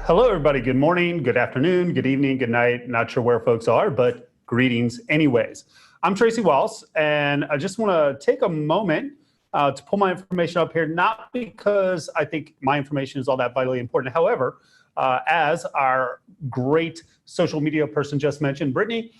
Hello, everybody. Good morning, good afternoon, good evening, good night. Not sure where folks are, but greetings anyways. I'm Tracy Wallace, and I just want to take a moment to pull my information up here, not because I think my information is all that vitally important. However, as our great social media person just mentioned, Brittany,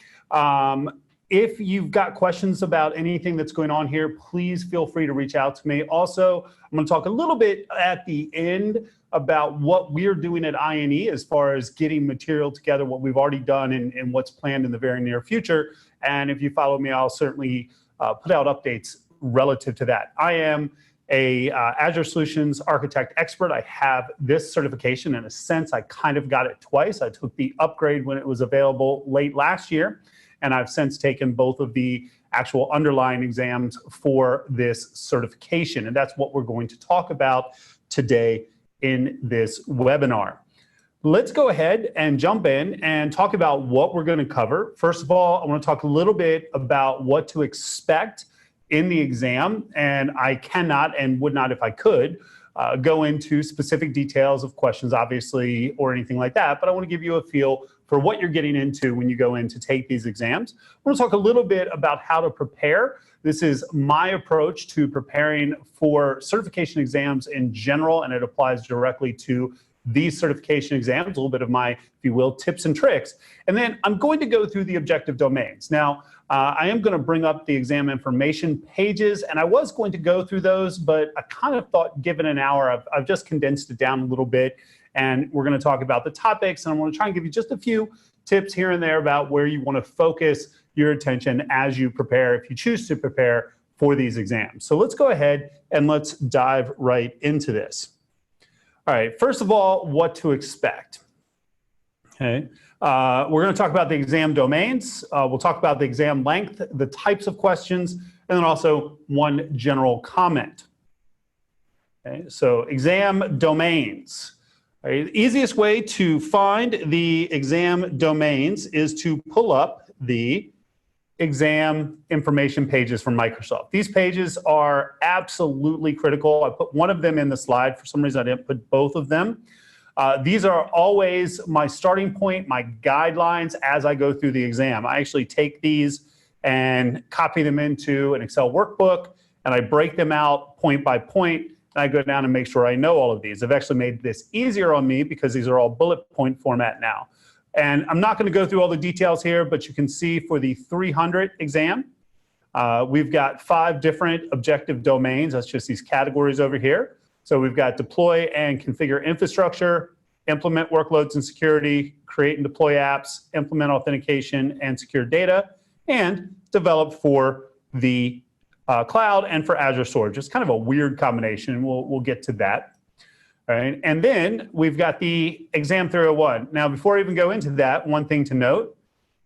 if you've got questions about anything that's going on here, please feel free to reach out to me. Also, I'm going to talk a little bit at the end about what we're doing at INE as far as getting material together, what we've already done and what's planned in the very near future. And if you follow me, I'll certainly put out updates relative to that. I am a Azure Solutions Architect expert. I have this certification. In a sense, I kind of got it twice. I took the upgrade when it was available late last year, and I've since taken both of the actual underlying exams for this certification. And that's what we're going to talk about today in this webinar. Let's go ahead and jump in and talk about what we're going to cover. First of all, I want to talk a little bit about what to expect in the exam, and I cannot and would not if I could go into specific details of questions, obviously, or anything like that, but I want to give you a feel for what you're getting into when you go in to take these exams. I want to talk a little bit about how to prepare. This is my approach to preparing for certification exams in general, and it applies directly to these certification exams, a little bit of my, if you will, tips and tricks. And then I'm going to go through the objective domains. Now, I am going to bring up the exam information pages, and I was going to go through those, but I kind of thought given an hour, I've just condensed it down a little bit, and we're going to talk about the topics, and I want to try and give you just a few tips here and there about where you want to focus your attention as you prepare, if you choose to prepare for these exams. So let's go ahead and let's dive right into this. All right, first of all, what to expect. Okay, we're going to talk about the exam domains. We'll talk about the exam length, the types of questions, and then also one general comment. Okay, so exam domains. All right, the easiest way to find the exam domains is to pull up the exam information pages from Microsoft. These pages are absolutely critical. I put one of them in the slide. For some reason, I didn't put both of them. These are always my starting point, my guidelines as I go through the exam. I actually take these and copy them into an Excel workbook, and I break them out point by point, and I go down and make sure I know all of these. I've actually made this easier on me because these are all bullet point format now. And I'm not going to go through all the details here, but you can see for the 300 exam, we've got 5 different objective domains. That's just these categories over here. So we've got deploy and configure infrastructure, implement workloads and security, create and deploy apps, implement authentication and secure data, and develop for the cloud and for Azure storage. It's kind of a weird combination, and we'll get to that. All right, and then we've got the exam 301. Now, before I even go into that, one thing to note,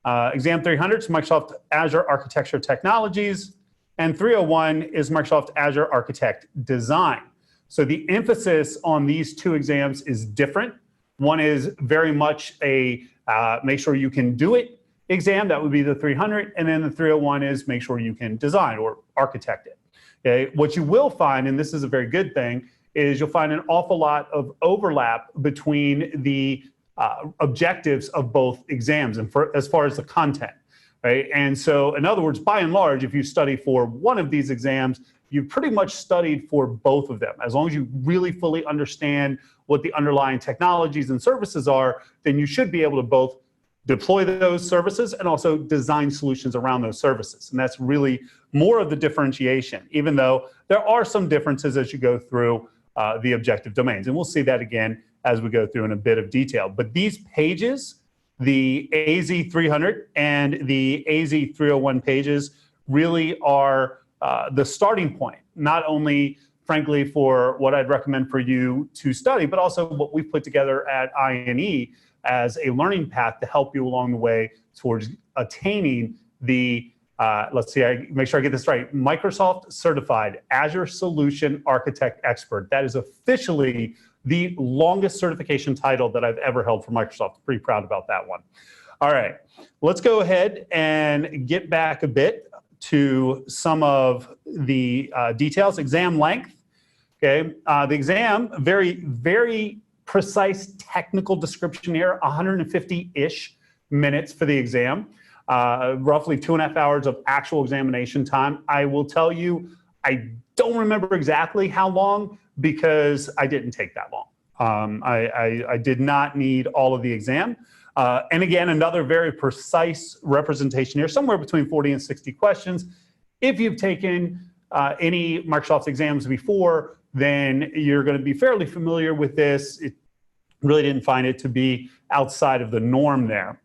exam 300 is Microsoft Azure Architecture Technologies, and 301 is Microsoft Azure Architect Design. So the emphasis on these two exams is different. One is very much a make sure you can do it exam, that would be the 300, and then the 301 is make sure you can design or architect it. Okay? What you will find, and this is a very good thing, is you'll find an awful lot of overlap between the objectives of both exams and as far as the content, right? And so, in other words, by and large, if you study for one of these exams, you've pretty much studied for both of them. As long as you really fully understand what the underlying technologies and services are, then you should be able to both deploy those services and also design solutions around those services. And that's really more of the differentiation, even though there are some differences as you go through the objective domains. And we'll see that again as we go through in a bit of detail. But these pages, the AZ300 and the AZ301 pages, really are the starting point, not only, frankly, for what I'd recommend for you to study, but also what we've put together at INE as a learning path to help you along the way towards attaining the let's see, make sure I get this right. Microsoft Certified Azure Solution Architect Expert. That is officially the longest certification title that I've ever held for Microsoft. Pretty proud about that one. All right, let's go ahead and get back a bit to some of the details. Exam length. Okay, the exam, very precise technical description here, 150-ish minutes for the exam, roughly 2.5 hours of actual examination time. I will tell you, I don't remember exactly how long because I didn't take that long. I did not need all of the exam. And again, another very precise representation here, somewhere between 40 and 60 questions. If you've taken any Microsoft exams before, then you're going to be fairly familiar with this. It really didn't find it to be outside of the norm there.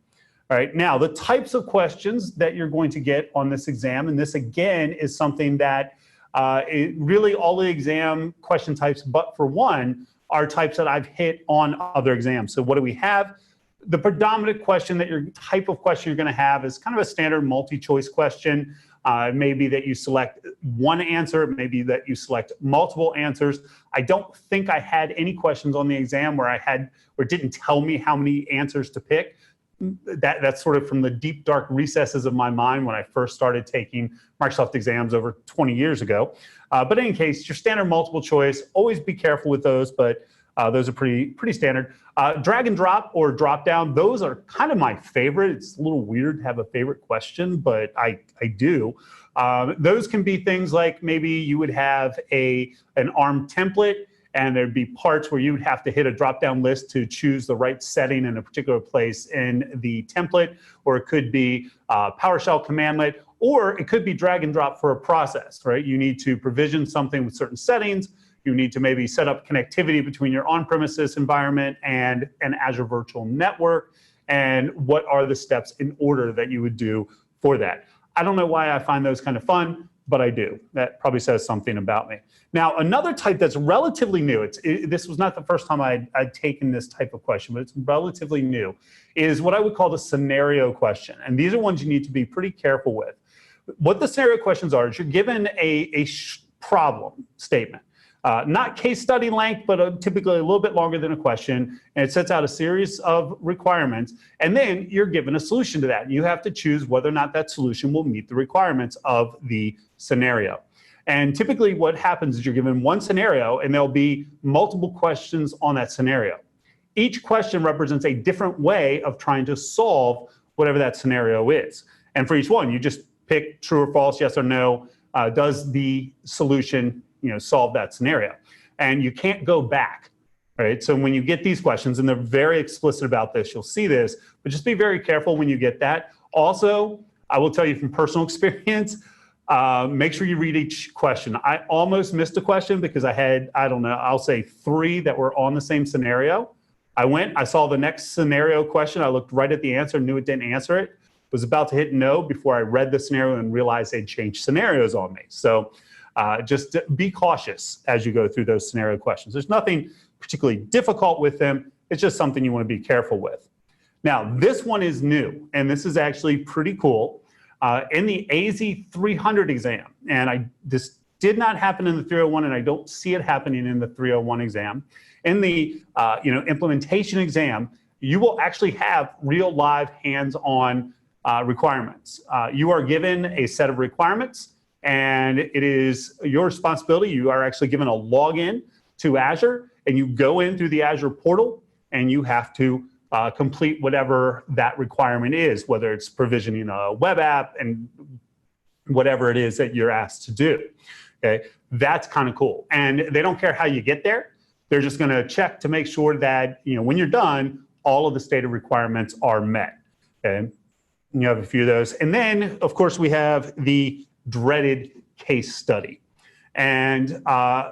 All right, now the types of questions that you're going to get on this exam, and this again is something that really all the exam question types, but for one, are types that I've hit on other exams. So what do we have? The predominant question that type of question you're going to have is kind of a standard multi-choice question. It may be that you select one answer, it may be that you select multiple answers. I don't think I had any questions on the exam where it didn't tell me how many answers to pick. That's sort of from the deep, dark recesses of my mind when I first started taking Microsoft exams over 20 years ago. But in any case, your standard multiple choice, always be careful with those, but those are pretty standard. Drag and drop or drop down, those are kind of my favorite. It's a little weird to have a favorite question, but I do. Those can be things like maybe you would have an ARM template, and there'd be parts where you would have to hit a drop-down list to choose the right setting in a particular place in the template, or it could be PowerShell commandlet, or it could be drag and drop for a process, right? You need to provision something with certain settings. You need to maybe set up connectivity between your on-premises environment and an Azure virtual network, and what are the steps in order that you would do for that. I don't know why I find those kind of fun, but I do. That probably says something about me. Now, another type that's relatively new, this was not the first time I'd taken this type of question, but it's relatively new, is what I would call the scenario question. And these are ones you need to be pretty careful with. What the scenario questions are is you're given a problem statement. Not case study length, but typically a little bit longer than a question. And it sets out a series of requirements. And then you're given a solution to that. You have to choose whether or not that solution will meet the requirements of the scenario. And typically what happens is you're given one scenario and there'll be multiple questions on that scenario. Each question represents a different way of trying to solve whatever that scenario is. And for each one, you just pick true or false, yes or no. Does the solution solve that scenario? And you can't go back, right? So when you get these questions, and they're very explicit about this, you'll see this, but just be very careful when you get that. Also, I will tell you from personal experience, make sure you read each question. I almost missed a question because I had, I don't know, I'll say 3 that were on the same scenario. I saw the next scenario question. I looked right at the answer, knew it didn't answer it, was about to hit no before I read the scenario and realized they'd changed scenarios on me. So just be cautious as you go through those scenario questions. There's nothing particularly difficult with them. It's just something you want to be careful with. Now, this one is new, and this is actually pretty cool. In the AZ300 exam, and this did not happen in the 301, and I don't see it happening in the 301 exam. In the implementation exam, you will actually have real live hands-on requirements. You are given a set of requirements, and it is your responsibility. You are actually given a login to Azure, and you go in through the Azure portal, and you have to complete whatever that requirement is, whether it's provisioning a web app and whatever it is that you're asked to do. Okay, that's kind of cool. And they don't care how you get there. They're just going to check to make sure that when you're done, all of the stated requirements are met. Okay, and you have a few of those, and then of course we have the dreaded case study. And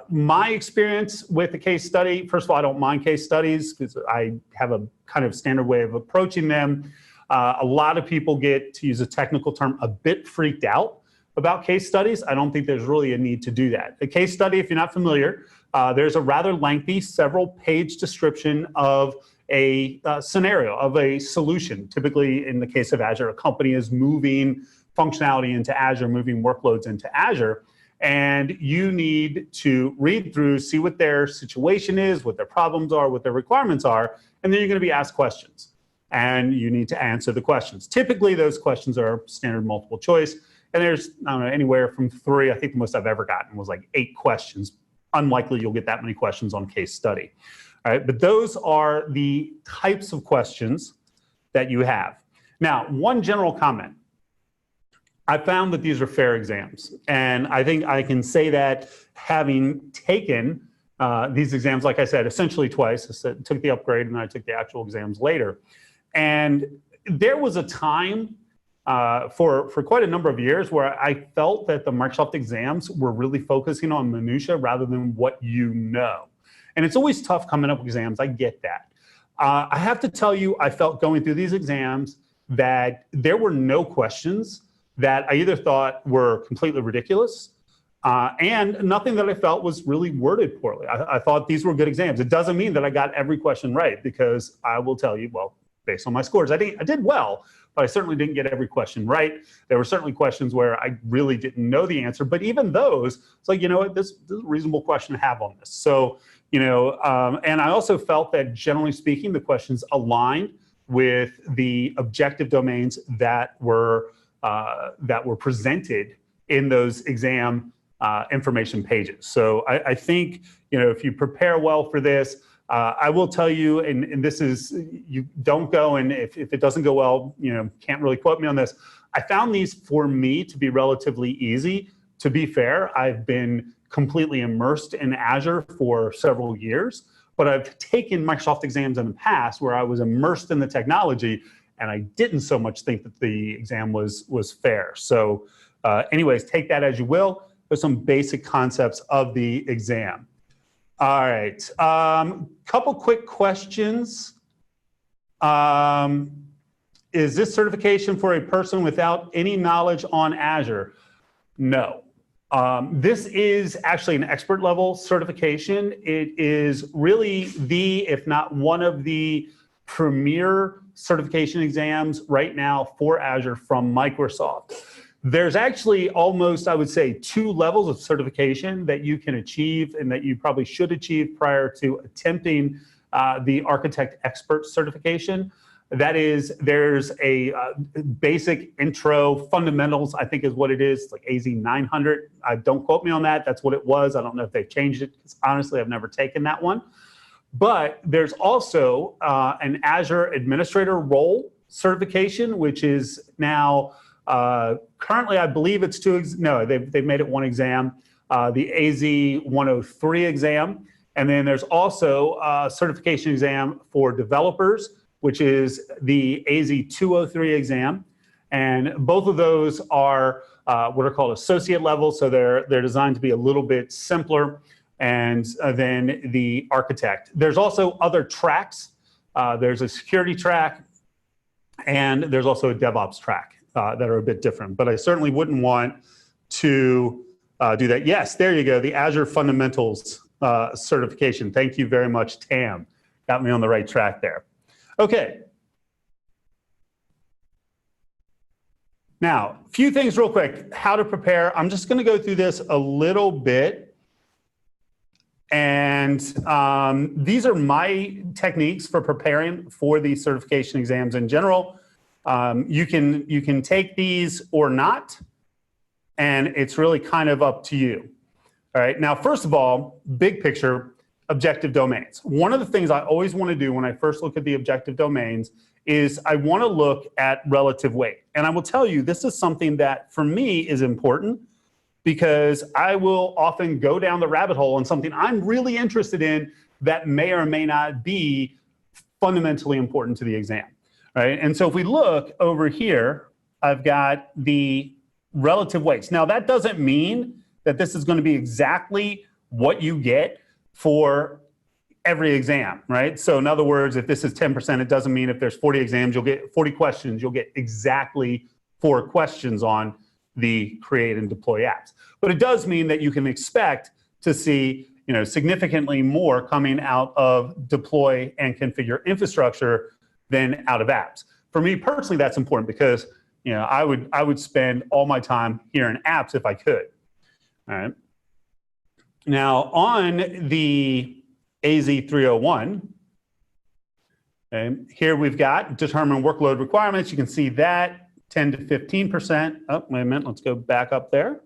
my experience with the case study, first of all, I don't mind case studies because I have a kind of standard way of approaching them. A lot of people get, to use a technical term, a bit freaked out about case studies. I don't think there's really a need to do that. A case study, if you're not familiar, there's a rather lengthy, several-page description of a scenario, of a solution. Typically, in the case of Azure, a company is moving functionality into Azure, moving workloads into Azure. And you need to read through, see what their situation is, what their problems are, what their requirements are, and then you're going to be asked questions. And you need to answer the questions. Typically, those questions are standard multiple choice. And there's, I don't know, anywhere from 3, I think the most I've ever gotten was like 8 questions. Unlikely you'll get that many questions on case study. All right, but those are the types of questions that you have. Now, one general comment. I found that these are fair exams, and I think I can say that having taken these exams, like I said, essentially twice. I took the upgrade and then I took the actual exams later. And there was a time for quite a number of years where I felt that the Microsoft exams were really focusing on minutia rather than what you know. And it's always tough coming up with exams. I get that. I have to tell you, I felt going through these exams that there were no questions that I either thought were completely ridiculous and nothing that I felt was really worded poorly. I thought these were good exams. It doesn't mean that I got every question right, because I will tell you, well, based on my scores, I did well, but I certainly didn't get every question right. There were certainly questions where I really didn't know the answer, but even those, it's like, you know what, this is a reasonable question to have on this. So, you know, and I also felt that generally speaking, the questions aligned with the objective domains that were presented in those exam information pages. So I think, you know, if you prepare well for this, I will tell you, and this is, you don't go, and if it doesn't go well, you know, can't really quote me on this. I found these for me to be relatively easy. To be fair, I've been completely immersed in Azure for several years, but I've taken Microsoft exams in the past where I was immersed in the technology and I didn't so much think that the exam was fair. So anyways, take that as you will. There's some basic concepts of the exam. All right, couple quick questions. Is this certification for a person without any knowledge on Azure? No. This is actually an expert level certification. It is really the, if not one of the premier certification exams right now for Azure from Microsoft. There's actually almost, I would say, 2 levels of certification that you can achieve and that you probably should achieve prior to attempting the Architect Expert certification. That is, there's a basic intro fundamentals, I think is what it is. It's like AZ 900. Don't quote me on that. That's what it was. I don't know if they've changed it, because honestly, I've never taken that one. But there's also an Azure Administrator Role certification, which is now currently, I believe it's 2. No, they've made it 1 exam, the AZ 103 exam. And then there's also a certification exam for developers, which is the AZ 203 exam. And both of those are what are called associate level. So they're designed to be a little bit simpler. And then the architect. There's also other tracks. There's a security track, and there's also a DevOps track that are a bit different. But I certainly wouldn't want to do that. Yes, there you go, the Azure Fundamentals certification. Thank you very much, Tam. Got me on the right track there. Okay. Now, a few things real quick. How to prepare. I'm just going to go through this a little bit. And these are my techniques for preparing for the certification exams in general. You can take these or not, and it's really kind of up to you. All right. Now, first of all, big picture, objective domains. One of the things I always want to do when I first look at the objective domains is I want to look at relative weight. And I will tell you, this is something that for me is important, because I will often go down the rabbit hole on something I'm really interested in that may or may not be fundamentally important to the exam, right? And so if we look over here, I've got the relative weights. Now, that doesn't mean that this is going to be exactly what you get for every exam, right? So in other words, if this is 10%, it doesn't mean if there's 40 exams, you'll get 40 questions, you'll get exactly 4 questions on the create and deploy apps. But it does mean that you can expect to see, you know, significantly more coming out of deploy and configure infrastructure than out of apps. For me personally, that's important because, you know, I would spend all my time here in apps if I could. All right. Now on the AZ 301, okay, here we've got determine workload requirements. You can see that 10 to 15%. Oh, wait a minute. Let's go back up there.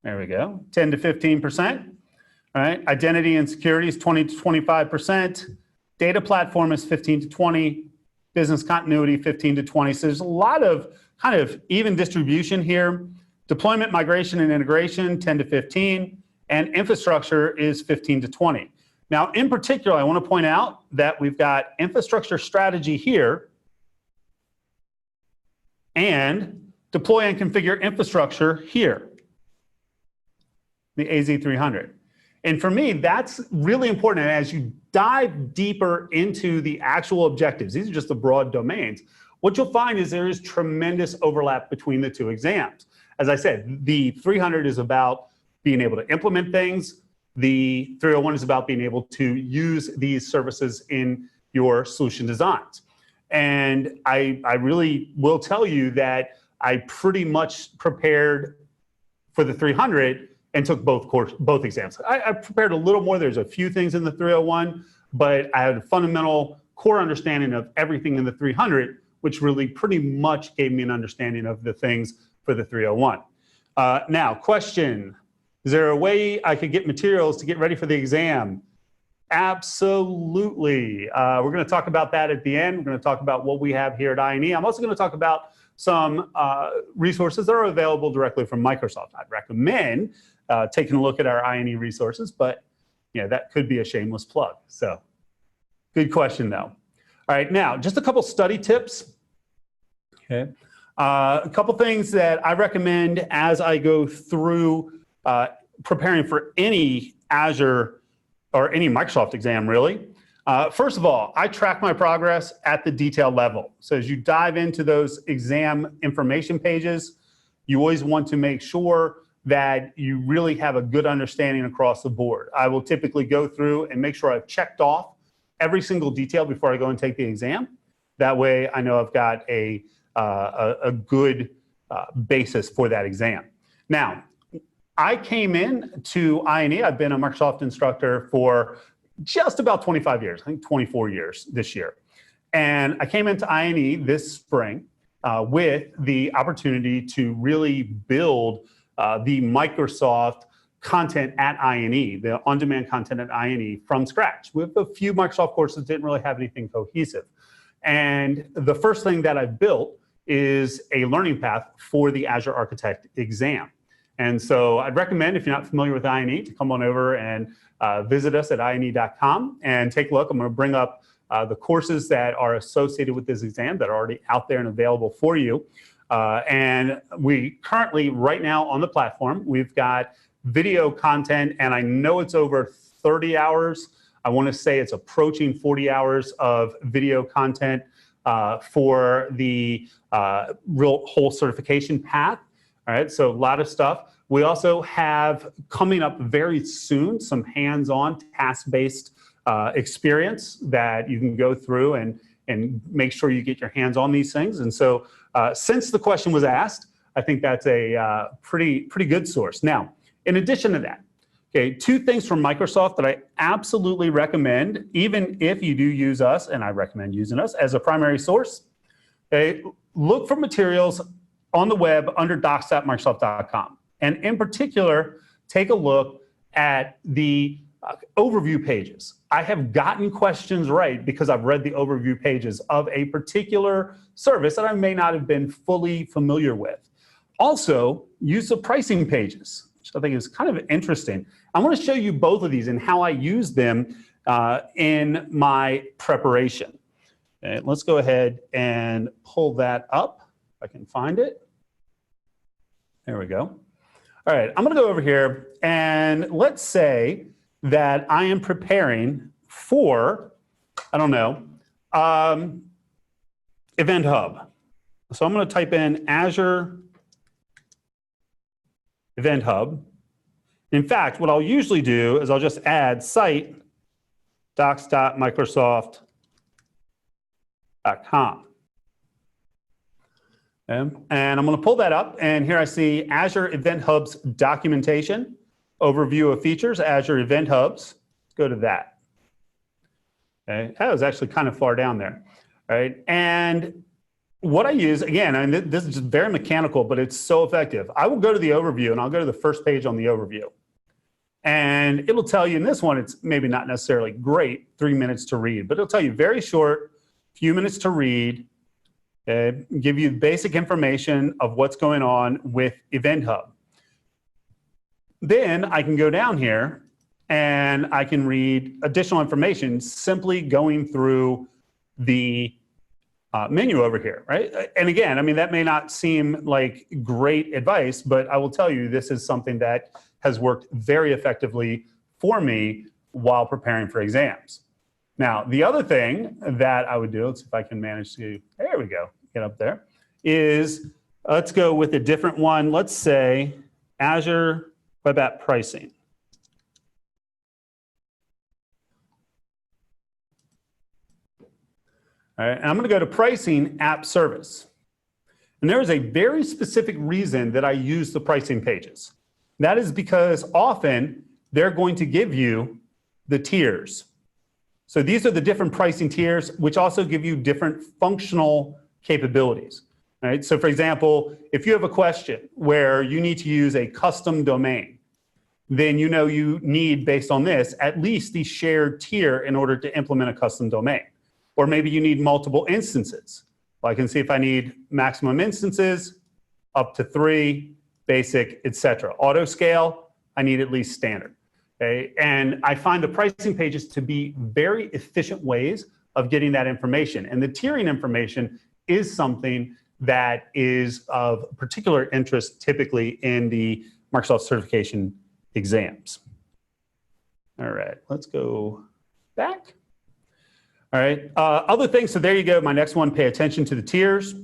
There we go. 10 to 15%. All right, identity and security is 20 to 25%. Data platform is 15 to 20. Business continuity, 15 to 20. So there's a lot of kind of even distribution here. Deployment, migration, and integration, 10 to 15. And infrastructure is 15 to 20. Now, in particular, I want to point out that we've got infrastructure strategy here and deploy and configure infrastructure here, the AZ300. And for me, that's really important. And as you dive deeper into the actual objectives, these are just the broad domains, what you'll find is there is tremendous overlap between the two exams. As I said, the 300 is about being able to implement things. The 301 is about being able to use these services in your solution designs. And I really will tell you that I pretty much prepared for the 300 and took both exams. I prepared a little more. There's a few things in the 301, but I had a fundamental core understanding of everything in the 300, which really pretty much gave me an understanding of the things for the 301. Now, question, is there a way I could get materials to get ready for the exam? Absolutely. We're going to talk about that at the end. We're going to talk about what we have here at INE. I'm also going to talk about some resources that are available directly from Microsoft. I'd recommend taking a look at our INE resources, but that could be a shameless plug. So good question though. All right, now just a couple study tips. Okay, a couple things that I recommend as I go through preparing for any Azure or any Microsoft exam really. First of all, I track my progress at the detail level. So as you dive into those exam information pages, you always want to make sure that you really have a good understanding across the board. I will typically go through and make sure I've checked off every single detail before I go and take the exam. That way I know I've got a good basis for that exam. Now, I came in to INE. I've been a Microsoft instructor for just about 25 years, I think 24 years this year. And I came into INE this spring with the opportunity to really build the Microsoft content at INE, the on-demand content at INE from scratch. With a few Microsoft courses, didn't really have anything cohesive. And the first thing that I built is a learning path for the Azure Architect exam. And so I'd recommend, if you're not familiar with INE, to come on over and visit us at INE.com and take a look. I'm going to bring up the courses that are associated with this exam that are already out there and available for you. And we currently, right now on the platform, we've got video content, and I know it's over 30 hours. I want to say it's approaching 40 hours of video content for the whole certification path. All right, so a lot of stuff. We also have coming up very soon some hands-on task-based experience that you can go through and make sure you get your hands on these things. And so since the question was asked, I think that's a pretty good source. Now, in addition to that, okay, two things from Microsoft that I absolutely recommend, even if you do use us, and I recommend using us as a primary source. Okay, look for materials on the web under docs.microsoft.com. And in particular, take a look at the overview pages. I have gotten questions right because I've read the overview pages of a particular service that I may not have been fully familiar with. Also, use the pricing pages, which I think is kind of interesting. I want to show you both of these and how I use them in my preparation. Okay, let's go ahead and pull that up, if I can find it. There we go. All right, I'm going to go over here, and let's say that I am preparing for, I don't know, Event Hub. So I'm going to type in Azure Event Hub. In fact, what I'll usually do is I'll just add site docs.microsoft.com. And I'm going to pull that up, and here I see Azure Event Hub's documentation, overview of features, Azure Event Hubs. Let's go to that. Okay, that was actually kind of far down there. All right, and what I use, again, and this is just very mechanical, but it's so effective. I will go to the overview, and I'll go to the first page on the overview. And it'll tell you in this one, it's maybe not necessarily great, 3 minutes to read, but it'll tell you very short, few minutes to read, give you basic information of what's going on with Event Hub. Then I can go down here and I can read additional information simply going through the menu over here, right? And again, I mean, that may not seem like great advice, but I will tell you this is something that has worked very effectively for me while preparing for exams. Now, the other thing that I would do, let's see if I can manage to, there we go, get up there, is let's go with a different one. Let's say Azure Web App Pricing. All right, and I'm going to go to Pricing App Service. And there is a very specific reason that I use the pricing pages. That is because often they're going to give you the tiers. So these are the different pricing tiers, which also give you different functional capabilities. Right? So for example, if you have a question where you need to use a custom domain, then you know you need, based on this, at least the shared tier in order to implement a custom domain. Or maybe you need multiple instances. Well, I can see if I need maximum instances, up to 3, basic, etc. Auto scale, I need at least standard. Okay? And I find the pricing pages to be very efficient ways of getting that information. And the tiering information is something that is of particular interest typically in the Microsoft certification exams. All right, let's go back. All right, other things, so there you go. My next one, pay attention to the tiers.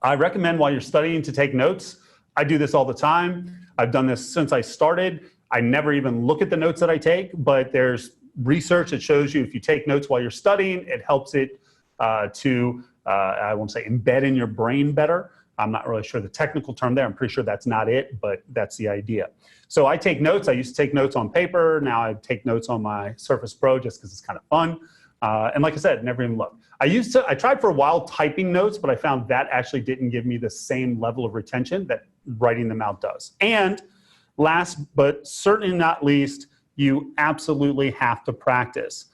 I recommend while you're studying to take notes. I do this all the time. I've done this since I started. I never even look at the notes that I take, but there's research that shows you if you take notes while you're studying, it helps it I won't say embed in your brain better. I'm not really sure the technical term there. I'm pretty sure that's not it, but that's the idea. So I take notes. I used to take notes on paper. Now I take notes on my Surface Pro just because it's kind of fun. And like I said, never even looked. I tried for a while typing notes, but I found that actually didn't give me the same level of retention that writing them out does. And last, but certainly not least, you absolutely have to practice.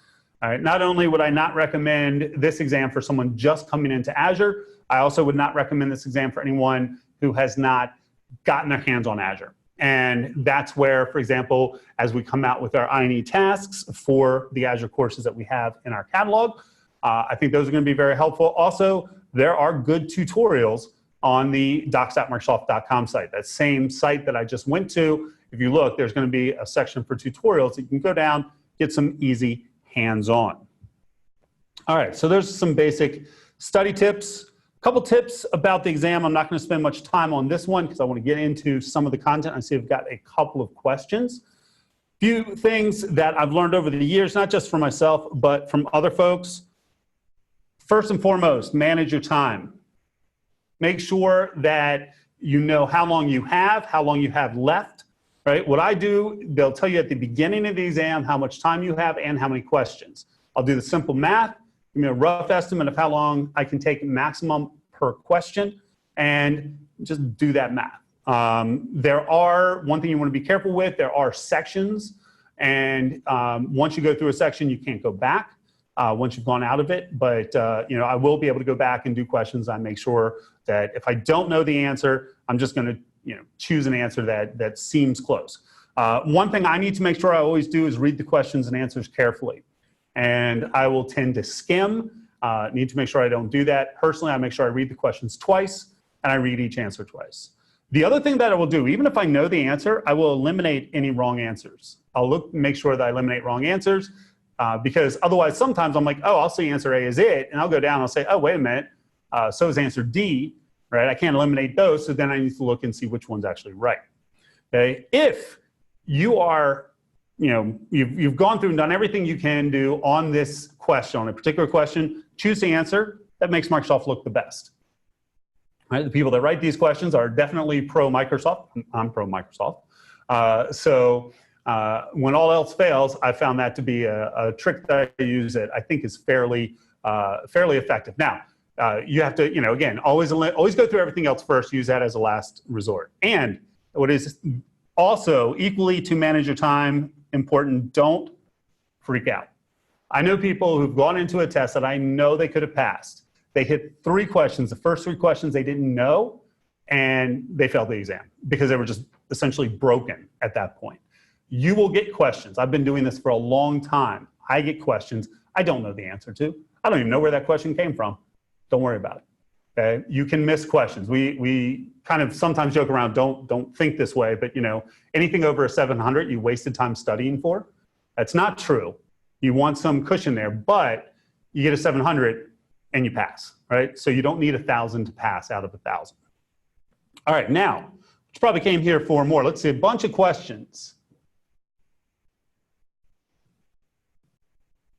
All right, not only would I not recommend this exam for someone just coming into Azure, I also would not recommend this exam for anyone who has not gotten their hands on Azure. And that's where, for example, as we come out with our INE tasks for the Azure courses that we have in our catalog, I think those are going to be very helpful. Also, there are good tutorials on the docs.microsoft.com site. That same site that I just went to, if you look, there's going to be a section for tutorials that you can go down, get some easy hands-on. All right, so there's some basic study tips. Couple tips about the exam. I'm not going to spend much time on this one because I want to get into some of the content. I see I've got a couple of questions. Few things that I've learned over the years, not just for myself, but from other folks. First and foremost, manage your time. Make sure that you know how long you have left, right? What I do, they'll tell you at the beginning of the exam how much time you have and how many questions. I'll do the simple math, give me a rough estimate of how long I can take maximum per question, and just do that math. One thing you want to be careful with, there are sections, and once you go through a section, you can't go back once you've gone out of it, but I will be able to go back and do questions. I make sure that if I don't know the answer, I'm just going to choose an answer that seems close. One thing I need to make sure I always do is read the questions and answers carefully. And I will tend to skim. Need to make sure I don't do that. Personally, I make sure I read the questions twice and I read each answer twice. The other thing that I will do, even if I know the answer, I will eliminate any wrong answers. I'll make sure that I eliminate wrong answers because otherwise sometimes I'm like, oh, I'll see answer A is it. And I'll go down and I'll say, oh, wait a minute. So is answer D, right? I can't eliminate those. So then I need to look and see which one's actually right. Okay. If you are you've gone through and done everything you can do on this question, on a particular question, choose the answer that makes Microsoft look the best. Right? The people that write these questions are definitely pro-Microsoft. I'm pro-Microsoft. So when all else fails, I found that to be a trick that I use that I think is fairly effective. Now, you have to, again, always go through everything else first, use that as a last resort. And what is Also, equally to manage your time, important, don't freak out. I know people who've gone into a test that I know they could have passed. They hit 3 questions. The first 3 questions they didn't know, and they failed the exam because they were just essentially broken at that point. You will get questions. I've been doing this for a long time. I get questions I don't know the answer to. I don't even know where that question came from. Don't worry about it. Okay? You can miss questions. We kind of sometimes joke around, don't think this way, but anything over a 700 you wasted time studying for. That's not true. You want some cushion there, but you get a 700 and you pass, right? So you don't need 1,000 to pass out of 1,000. All right, now, you probably came here for more. Let's see, a bunch of questions.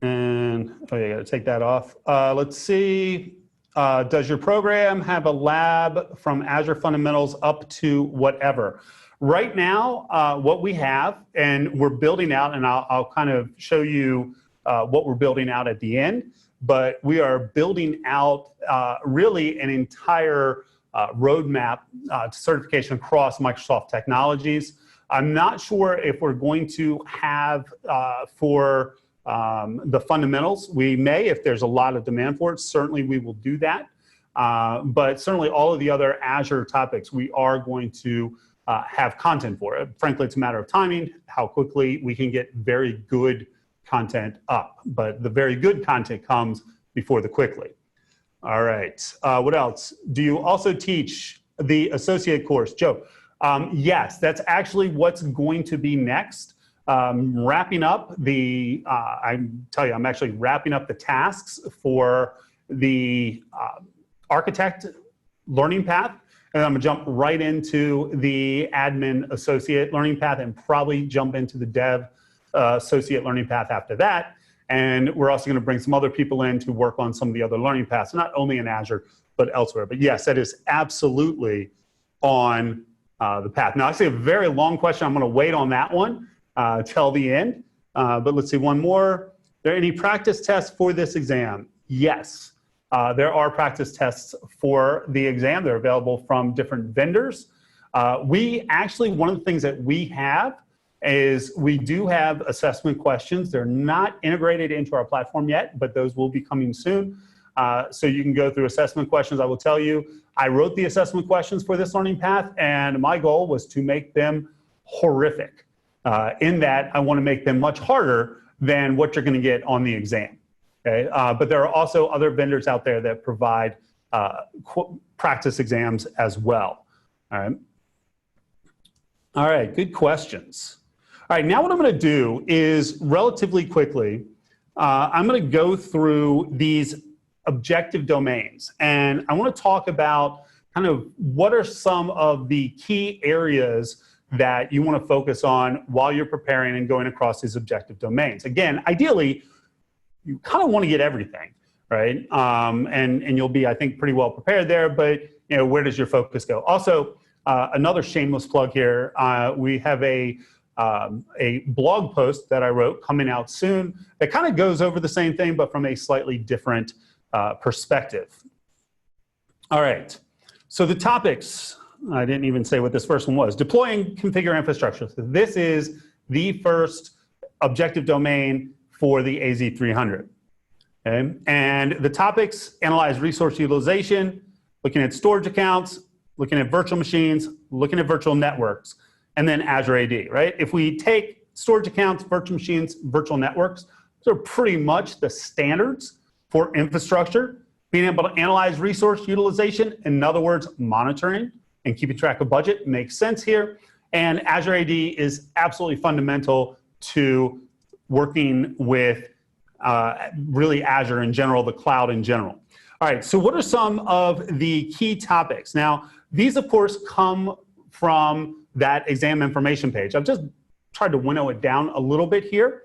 And, oh yeah, gotta take that off. Let's see, does your program have a lab from Azure Fundamentals up to whatever? Right now, what we have, and we're building out, and I'll kind of show you what we're building out at the end, but we are building out really an entire roadmap to certification across Microsoft technologies. I'm not sure if we're going to have for the fundamentals. We may, if there's a lot of demand for it, certainly we will do that. But certainly all of the other Azure topics, we are going to have content for it. Frankly, it's a matter of timing, how quickly we can get very good content up. But the very good content comes before the quickly. All right, what else? Do you also teach the associate course? Joe, yes, that's actually what's going to be next. Wrapping up the, I'm actually wrapping up the tasks for the architect learning path. And I'm gonna jump right into the admin associate learning path and probably jump into the dev associate learning path after that. And we're also gonna bring some other people in to work on some of the other learning paths, not only in Azure, but elsewhere. But yes, that is absolutely on the path. Now I see a very long question. I'm gonna wait on that one till the end. But let's see, one more. Are there any practice tests for this exam? Yes. There are practice tests for the exam. They're available from different vendors. We actually, one of the things that we have is we do have assessment questions. They're not integrated into our platform yet, but those will be coming soon. So you can go through assessment questions. I will tell you, I wrote the assessment questions for this learning path, and my goal was to make them horrific. In that, I want to make them much harder than what you're going to get on the exam. Okay, but there are also other vendors out there that provide practice exams as well. All right, good questions. All right, now what I'm going to do is relatively quickly, I'm going to go through these objective domains, and I want to talk about kind of what are some of the key areas that you want to focus on while you're preparing and going across these objective domains. Again, ideally, you kind of want to get everything, right? And you'll be, I think, pretty well prepared there, but where does your focus go? Also, another shameless plug here, we have a blog post that I wrote coming out soon that kind of goes over the same thing, but from a slightly different perspective. All right, so the topics, I didn't even say what this first one was. Deploy and configure infrastructure. So this is the first objective domain for the AZ300. Okay? And the topics analyze resource utilization, looking at storage accounts, looking at virtual machines, looking at virtual networks, and then Azure AD, right? If we take storage accounts, virtual machines, virtual networks, those are pretty much the standards for infrastructure. Being able to analyze resource utilization, in other words, monitoring and keeping track of budget makes sense here. And Azure AD is absolutely fundamental to working with really Azure in general, the cloud in general. All right, so what are some of the key topics? Now, these of course come from that exam information page. I've just tried to winnow it down a little bit here.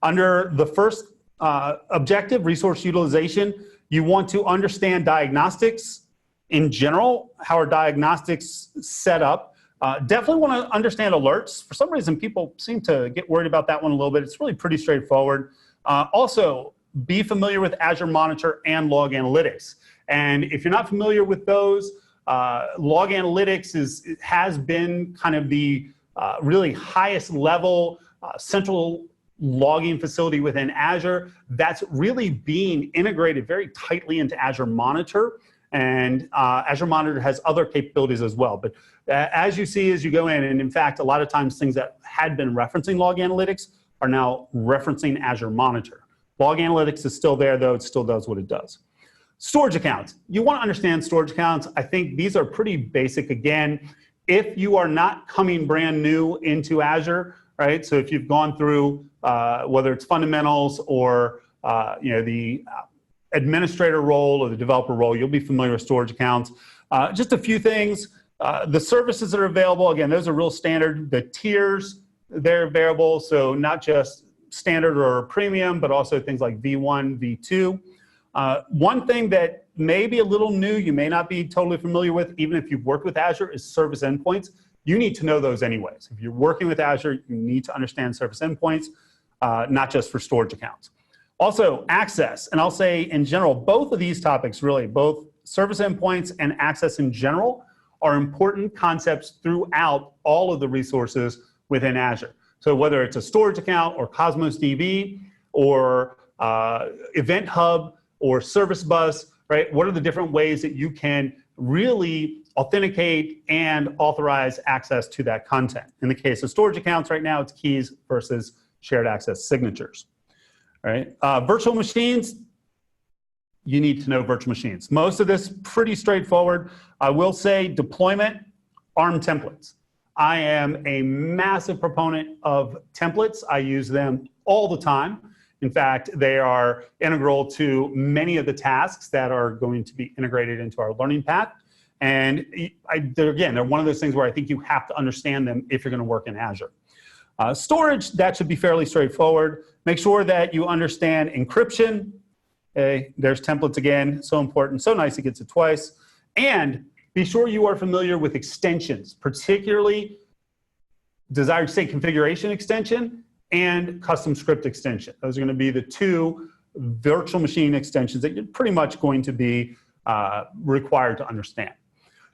Under the first objective, resource utilization, you want to understand diagnostics in general. How are diagnostics set up? Definitely want to understand alerts. For some reason, people seem to get worried about that one a little bit. It's really pretty straightforward. Also, be familiar with Azure Monitor and Log Analytics. And if you're not familiar with those, Log Analytics has been kind of the really highest level central logging facility within Azure that's really being integrated very tightly into Azure Monitor. And Azure Monitor has other capabilities as well. But as you see as you go in, and in fact, a lot of times things that had been referencing log analytics are now referencing Azure Monitor. Log analytics is still there, though. It still does what it does. Storage accounts. You want to understand storage accounts. I think these are pretty basic. Again, if you are not coming brand new into Azure, right? So if you've gone through whether it's fundamentals or the administrator role or the developer role, you'll be familiar with storage accounts. Just a few things. The services that are available, again, those are real standard. The tiers, they're variable, so not just standard or premium, but also things like V1, V2. One thing that may be a little new, you may not be totally familiar with, even if you've worked with Azure, is service endpoints. You need to know those anyways. If you're working with Azure, you need to understand service endpoints, not just for storage accounts. Also, access, and I'll say in general, both of these topics really, both service endpoints and access in general, are important concepts throughout all of the resources within Azure. So whether it's a storage account or Cosmos DB or Event Hub or Service Bus, right? What are the different ways that you can really authenticate and authorize access to that content? In the case of storage accounts right now, it's keys versus shared access signatures. All right. Virtual machines, you need to know virtual machines. Most of this pretty straightforward. I will say deployment, ARM templates. I am a massive proponent of templates. I use them all the time. In fact, they are integral to many of the tasks that are going to be integrated into our learning path. And they're one of those things where I think you have to understand them if you're going to work in Azure. Storage, that should be fairly straightforward. Make sure that you understand encryption. There's templates again, so important, so nice it gets it twice. And be sure you are familiar with extensions, particularly desired state configuration extension and custom script extension. Those are going to be the two virtual machine extensions that you're pretty much going to be required to understand.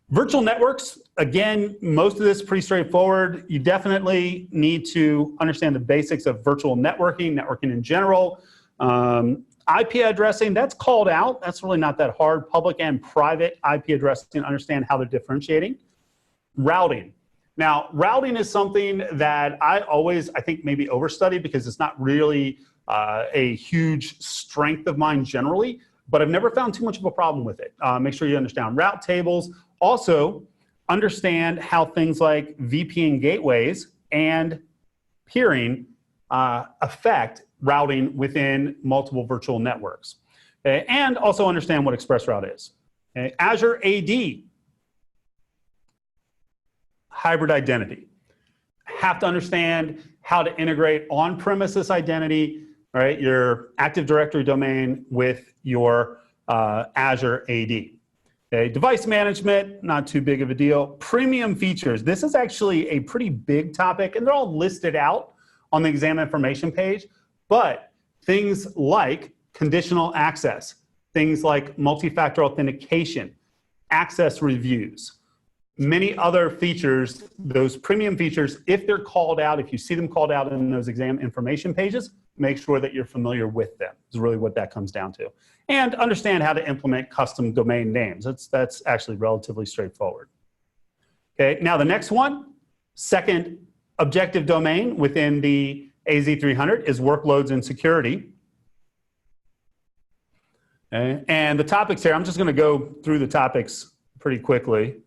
Virtual networks, again, most of this is pretty straightforward. You definitely need to understand the basics of virtual networking, networking in general. IP addressing, that's called out. That's really not that hard. Public and private IP addressing, understand how they're differentiating. Routing. Now, routing is something that I think maybe overstudied because it's not really a huge strength of mine generally, but I've never found too much of a problem with it. Make sure you understand route tables. Also, understand how things like VPN gateways and peering affect routing within multiple virtual networks. And also understand what ExpressRoute is. Azure AD, hybrid identity. Have to understand how to integrate on-premises identity, right, your Active Directory domain with your Azure AD. Device management, not too big of a deal. Premium features. This is actually a pretty big topic, and they're all listed out on the exam information page. But things like conditional access, things like multi-factor authentication, access reviews, many other features, those premium features, if they're called out, if you see them called out in those exam information pages, make sure that you're familiar with them, is really what that comes down to. And understand how to implement custom domain names. That's actually relatively straightforward. Okay, now the next one, second objective domain within the AZ300 is workloads and security. Okay. And the topics here, I'm just going to go through the topics pretty quickly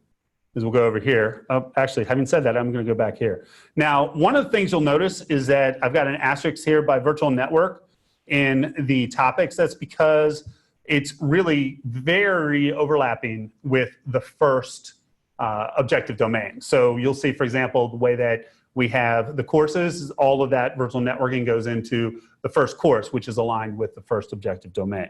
as we'll go over here. Oh, actually, having said that, I'm going to go back here. Now, one of the things you'll notice is that I've got an asterisk here by virtual network in the topics. That's because it's really very overlapping with the first objective domain. So you'll see, for example, the way that we have the courses, all of that virtual networking goes into the first course, which is aligned with the first objective domain.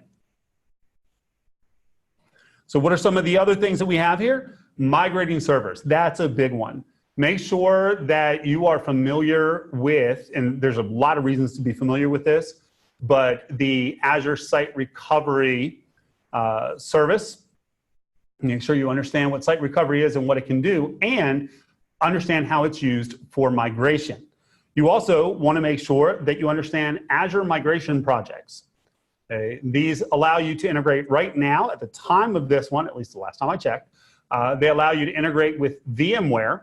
So what are some of the other things that we have here? Migrating servers, that's a big one. Make sure that you are familiar with, and there's a lot of reasons to be familiar with this, but the Azure Site Recovery service. Make sure you understand what site recovery is and what it can do, and understand how it's used for migration. You also want to make sure that you understand Azure migration projects. Okay? These allow you to integrate right now, at the time of this one, at least the last time I checked, they allow you to integrate with VMware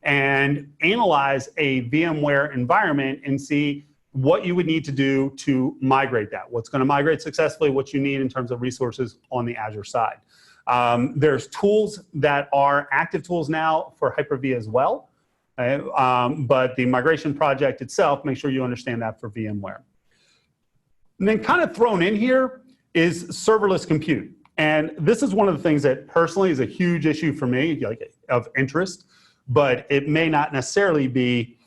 and analyze a VMware environment and see what you would need to do to migrate that, what's going to migrate successfully, what you need in terms of resources on the Azure side. There's tools that are active tools now for Hyper-V as well, but the migration project itself, make sure you understand that for VMware. And then kind of thrown in here is serverless compute. And this is one of the things that personally is a huge issue for me, like of interest, but it may not necessarily be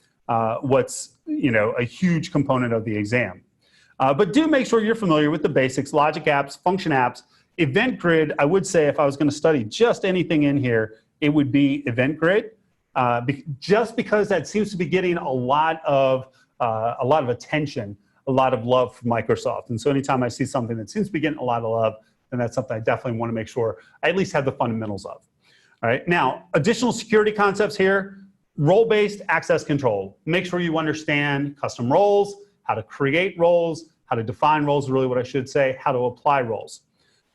what's a huge component of the exam. But do make sure you're familiar with the basics, logic apps, function apps. Event grid, I would say if I was going to study just anything in here, it would be event grid, just because that seems to be getting a lot of attention, a lot of love from Microsoft. And so anytime I see something that seems to be getting a lot of love, then that's something I definitely want to make sure I at least have the fundamentals of. All right, now additional security concepts here. Role-based access control. Make sure you understand custom roles, how to create roles, how to define roles is really what I should say, how to apply roles.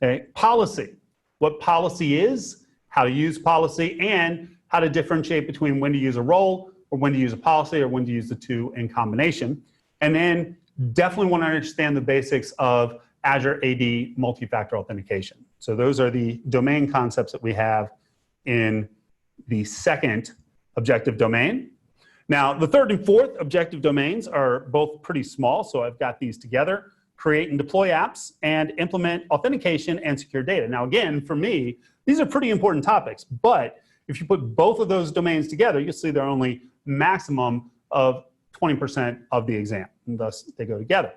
Okay. Policy, what policy is, how to use policy, and how to differentiate between when to use a role or when to use a policy or when to use the two in combination. And then definitely want to understand the basics of Azure AD multi-factor authentication. So those are the domain concepts that we have in the second objective domain. Now, the third and fourth objective domains are both pretty small, so I've got these together. Create and deploy apps and implement authentication and secure data. Now, again, for me, these are pretty important topics, but if you put both of those domains together, you'll see they're only maximum of 20% of the exam, and thus they go together.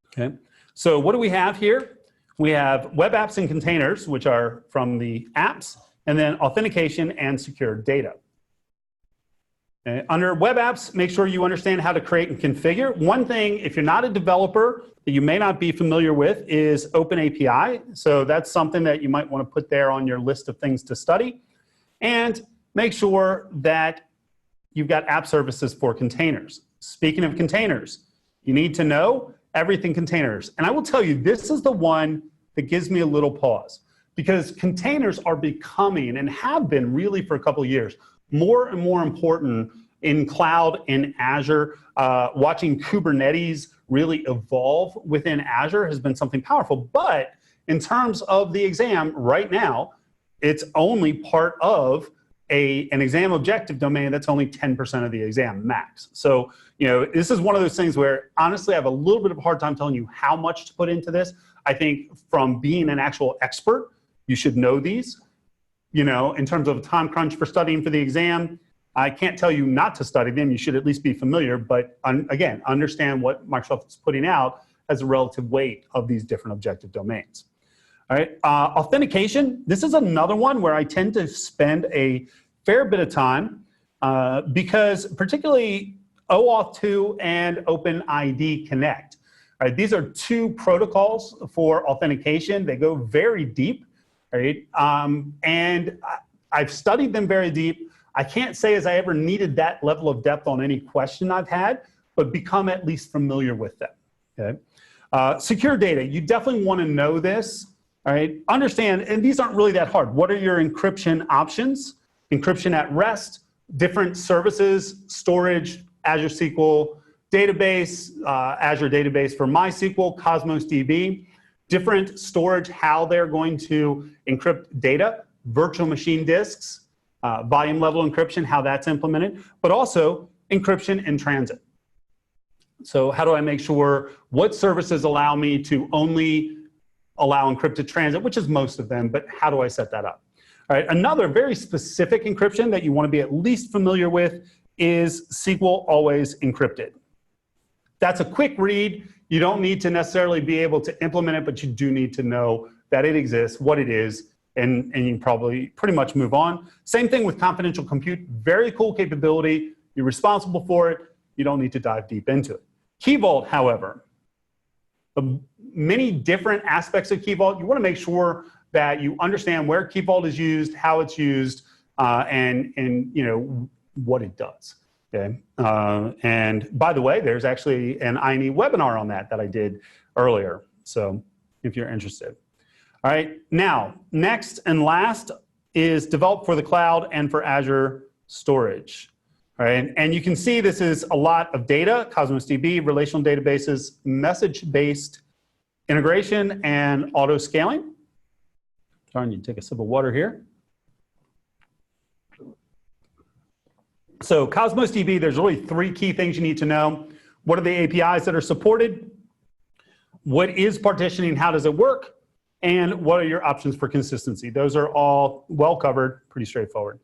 Okay, so what do we have here? We have web apps and containers, which are from the apps, and then authentication and secure data. Okay. Under web apps, make sure you understand how to create and configure. One thing, if you're not a developer, that you may not be familiar with is OpenAPI. So that's something that you might want to put there on your list of things to study. And make sure that you've got app services for containers. Speaking of containers, you need to know everything containers. And I will tell you, this is the one that gives me a little pause, because containers are becoming, and have been really for a couple of years, more and more important in cloud, in Azure. Watching Kubernetes really evolve within Azure has been something powerful. But in terms of the exam right now, it's only part of an exam objective domain that's only 10% of the exam max. So, this is one of those things where, honestly, I have a little bit of a hard time telling you how much to put into this. I think from being an actual expert, you should know these. In terms of a time crunch for studying for the exam, I can't tell you not to study them. You should at least be familiar, but again, understand what Microsoft is putting out as a relative weight of these different objective domains. All right, authentication. This is another one where I tend to spend a fair bit of time because particularly OAuth 2 and OpenID Connect. All right, these are two protocols for authentication. They go very deep. Right? And I've studied them very deep. I can't say as I ever needed that level of depth on any question I've had, but become at least familiar with them. Okay? Secure data, you definitely want to know this. All right? Understand, and these aren't really that hard. What are your encryption options? Encryption at rest, different services, storage, Azure SQL database, Azure database for MySQL, Cosmos DB. Different storage, how they're going to encrypt data, virtual machine disks, volume level encryption, how that's implemented, but also encryption in transit. So how do I make sure what services allow me to only allow encrypted transit, which is most of them, but how do I set that up? All right, another very specific encryption that you want to be at least familiar with is SQL always encrypted. That's a quick read. You don't need to necessarily be able to implement it, but you do need to know that it exists, what it is, and you can probably pretty much move on. Same thing with confidential compute. Very cool capability. You're responsible for it. You don't need to dive deep into it. Key Vault, however, the many different aspects of Key Vault, you want to make sure that you understand where Key Vault is used, how it's used, and you know what it does. Okay, and by the way, there's actually an INE webinar on that I did earlier. So if you're interested. All right, now next and last is developed for the cloud and for Azure storage. All right, and you can see this is a lot of data: Cosmos DB, relational databases, message-based integration, and auto scaling. Darn, you take a sip of water here. So Cosmos DB, there's really three key things you need to know. What are the APIs that are supported? What is partitioning? How does it work? And what are your options for consistency? Those are all well covered, pretty straightforward.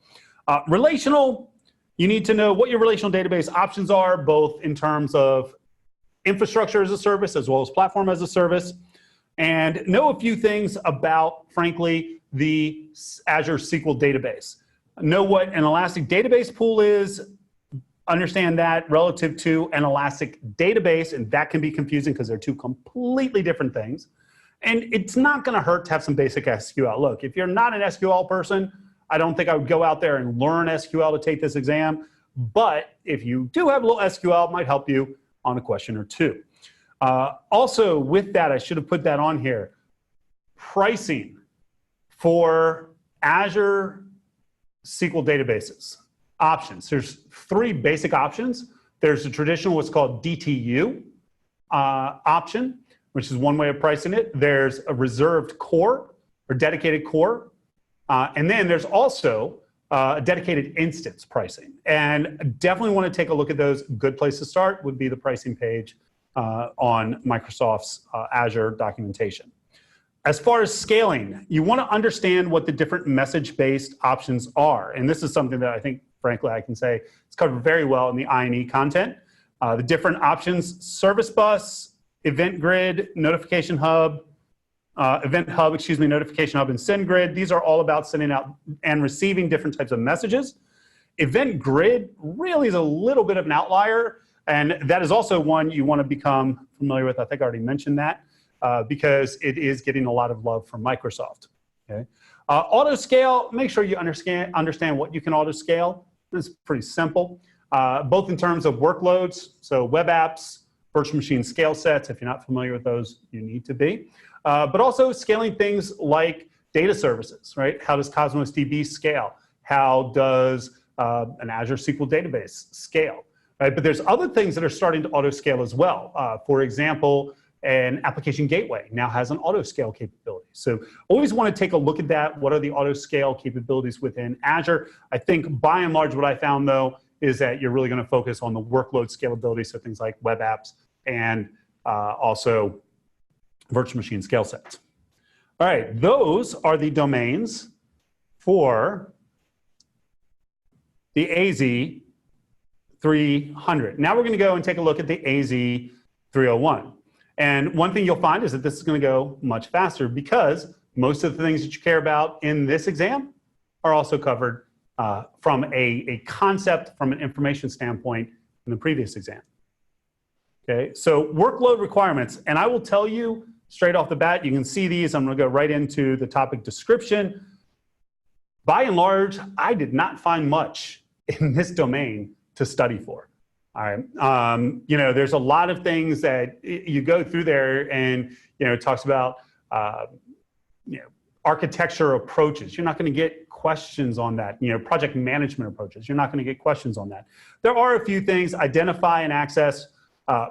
Relational, you need to know what your relational database options are, both in terms of infrastructure as a service as well as platform as a service. And know a few things about, frankly, the Azure SQL database. Know what an elastic database pool is, understand that relative to an elastic database, and that can be confusing because they're two completely different things. And it's not going to hurt to have some basic SQL. Look, if you're not an SQL person, I don't think I would go out there and learn SQL to take this exam. But if you do have a little SQL, it might help you on a question or two. Also, with that, I should have put that on here. Pricing for Azure SQL databases. Options. There's three basic options. There's a traditional, what's called DTU option, which is one way of pricing it. There's a reserved core or dedicated core. And then there's also a dedicated instance pricing. And definitely want to take a look at those. Good place to start would be the pricing page on Microsoft's Azure documentation. As far as scaling, you want to understand what the different message-based options are. And this is something that I think, frankly, I can say it's covered very well in the INE content. The different options: Service Bus, Event Grid, Notification Hub, Notification Hub, and Send Grid. These are all about sending out and receiving different types of messages. Event Grid really is a little bit of an outlier, and that is also one you want to become familiar with. I think I already mentioned that. Because it is getting a lot of love from Microsoft. Okay, auto scale. Make sure you understand what you can auto scale. It's pretty simple, both in terms of workloads, so web apps, virtual machine scale sets. If you're not familiar with those, you need to be. But also scaling things like data services, right? How does Cosmos DB scale? How does an Azure SQL database scale? Right? But there's other things that are starting to auto scale as well. For example, an application gateway now has an auto scale capability. So always want to take a look at that. What are the auto scale capabilities within Azure? I think by and large what I found though is that you're really going to focus on the workload scalability, so things like web apps and also virtual machine scale sets. All right, those are the domains for the AZ 300. Now we're going to go and take a look at the AZ 301. And one thing you'll find is that this is going to go much faster because most of the things that you care about in this exam are also covered from a concept, from an information standpoint in the previous exam. Okay, so workload requirements. And I will tell you straight off the bat, you can see these. I'm going to go right into the topic description. By and large, I did not find much in this domain to study for. All right, you know, there's a lot of things that you go through there, and you know, it talks about you know, architecture approaches. You're not going to get questions on that. You know, project management approaches. You're not going to get questions on that. There are a few things: identify and access,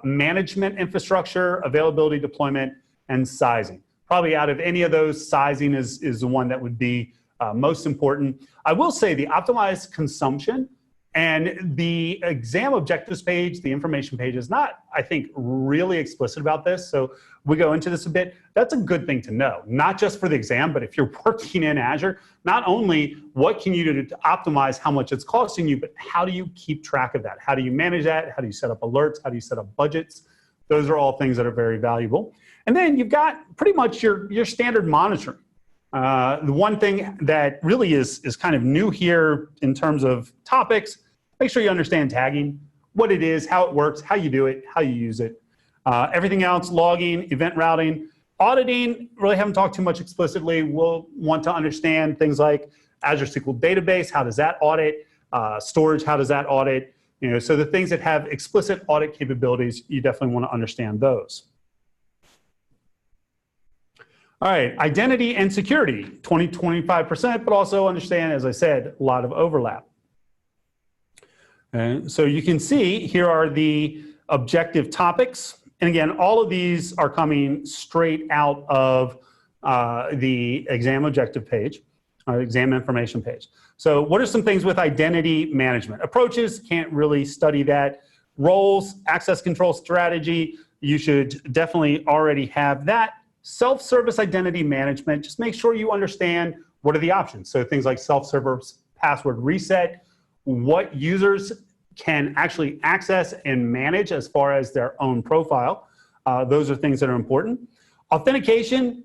management infrastructure, availability, deployment, and sizing. Probably out of any of those, sizing is the one that would be most important. I will say the optimized consumption. And the exam objectives page, the information page, is not, I think, really explicit about this. So we go into this a bit. That's a good thing to know, not just for the exam, but if you're working in Azure, not only what can you do to optimize how much it's costing you, but how do you keep track of that? How do you manage that? How do you set up alerts? How do you set up budgets? Those are all things that are very valuable. And then you've got pretty much your standard monitoring. The one thing that really is kind of new here in terms of topics, make sure you understand tagging, what it is, how it works, how you do it, how you use it. Everything else, logging, event routing, auditing, really haven't talked too much explicitly. We'll want to understand things like Azure SQL database, how does that audit? Storage, how does that audit? So the things that have explicit audit capabilities, you definitely want to understand those. All right, identity and security, 20-25%, but also understand, as I said, a lot of overlap. And so you can see here are the objective topics. And again, all of these are coming straight out of the exam objective page, or exam information page. So what are some things with identity management? Approaches, can't really study that. Roles, access control strategy, you should definitely already have that. Self-service identity management, just make sure you understand what are the options. So things like self-service password reset, what users can actually access and manage as far as their own profile. Those are things that are important. Authentication,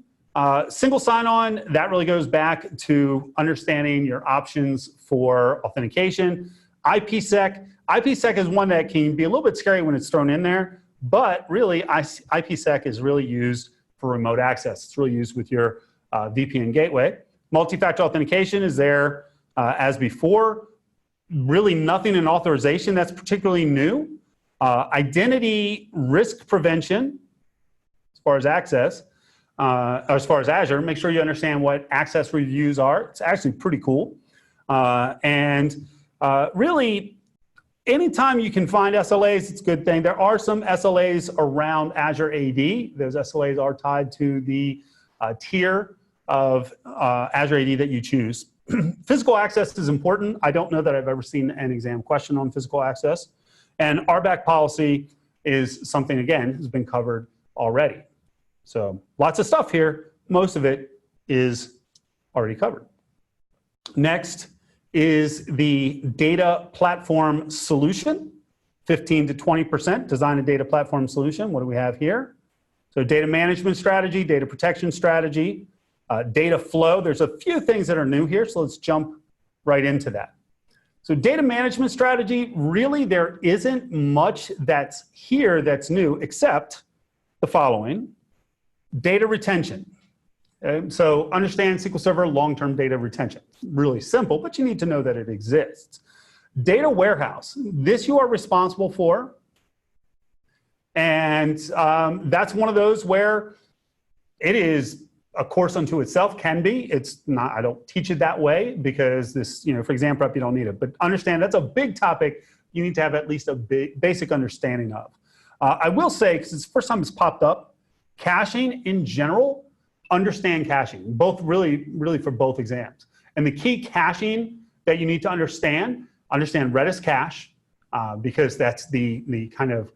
single sign-on, that really goes back to understanding your options for authentication. IPsec is one that can be a little bit scary when it's thrown in there, but really IPsec is really used for remote access. It's really used with your VPN gateway. Multi-factor authentication is there as before. Really nothing in authorization that's particularly new. Identity risk prevention, as far as access, as far as Azure, make sure you understand what access reviews are. It's actually pretty cool. Really, anytime you can find SLAs, it's a good thing. There are some SLAs around Azure AD. Those SLAs are tied to the tier of Azure AD that you choose. Physical access is important. I don't know that I've ever seen an exam question on physical access. And RBAC policy is something, again, has been covered already. So lots of stuff here. Most of it is already covered. Next is the data platform solution, 15 to 20%, design a data platform solution. What do we have here? So data management strategy, data protection strategy, data flow. There's a few things that are new here, so let's jump right into that. So data management strategy, really there isn't much that's here that's new except the following. Data retention. So understand SQL Server long-term data retention. Really simple, but you need to know that it exists. Data warehouse. This you are responsible for. And that's one of those where it is a course unto itself, can be. It's not, I don't teach it that way because this, for exam prep, you don't need it. But understand that's a big topic you need to have at least a basic understanding of. I will say, because it's the first time it's popped up, caching in general, understand caching, both really for both exams. And the key caching that you need to understand Redis cache, because that's the kind of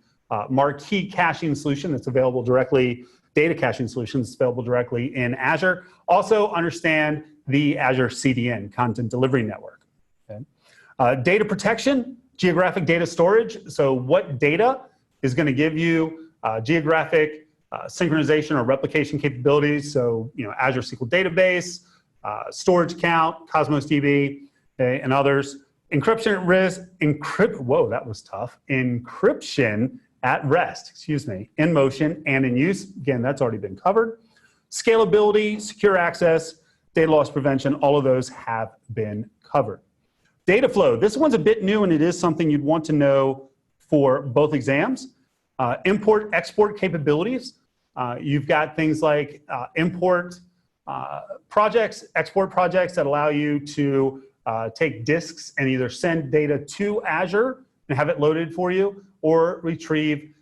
marquee caching solution that's available directly, data caching solutions available directly in Azure. Also understand the Azure CDN, Content Delivery Network. Okay? Data protection, geographic data storage. So what data is going to give you geographic synchronization or replication capabilities. So, Azure SQL Database, storage account, Cosmos DB, okay, and others. Encryption at risk, whoa, that was tough. Encryption at rest, in motion and in use. Again, that's already been covered. Scalability, secure access, data loss prevention, all of those have been covered. Data flow, this one's a bit new and it is something you'd want to know for both exams. Import, export capabilities. You've got things like import projects, export projects that allow you to take disks and either send data to Azure and have it loaded for you, or retrieve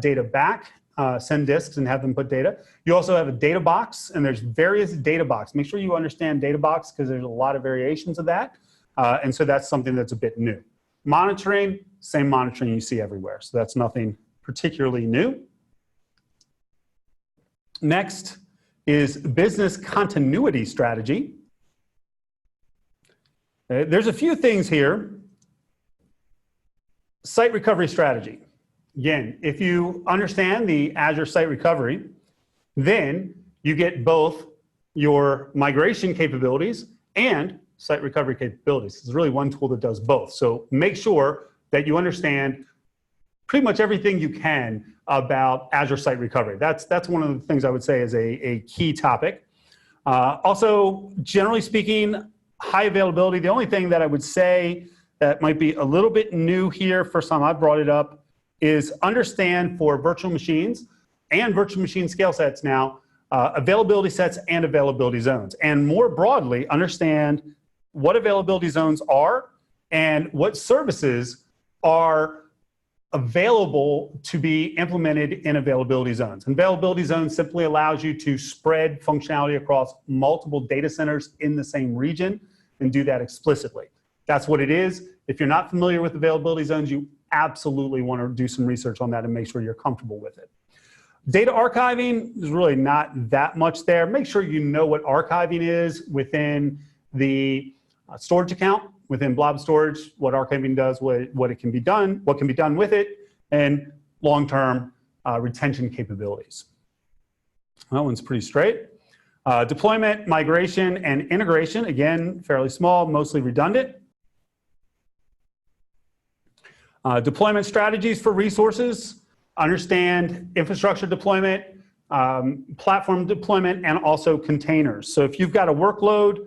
data back, send disks and have them put data. You also have a data box, and there's various data boxes. Make sure you understand data box because there's a lot of variations of that. And so that's something that's a bit new. Monitoring, same monitoring you see everywhere. So that's nothing particularly new. Next is business continuity strategy. There's a few things here. Site recovery strategy. Again, if you understand the Azure Site Recovery, then you get both your migration capabilities and site recovery capabilities. It's really one tool that does both. So make sure that you understand pretty much everything you can about Azure Site Recovery. That's one of the things I would say is a key topic. Also, generally speaking, high availability. The only thing that I would say that might be a little bit new here, first time I brought it up, is understand for virtual machines and virtual machine scale sets now, availability sets and availability zones. And more broadly, understand what availability zones are and what services are available to be implemented in availability zones. And availability zones simply allows you to spread functionality across multiple data centers in the same region and do that explicitly. That's what it is. If you're not familiar with availability zones, you absolutely want to do some research on that and make sure you're comfortable with it. Data archiving is really not that much there. Make sure you know what archiving is within the storage account, within blob storage, what archiving does, what it can be done, what can be done with it, and long-term retention capabilities. That one's pretty straight. Deployment, migration, and integration, again, fairly small, mostly redundant. Deployment strategies for resources, understand infrastructure deployment, platform deployment, and also containers. So if you've got a workload,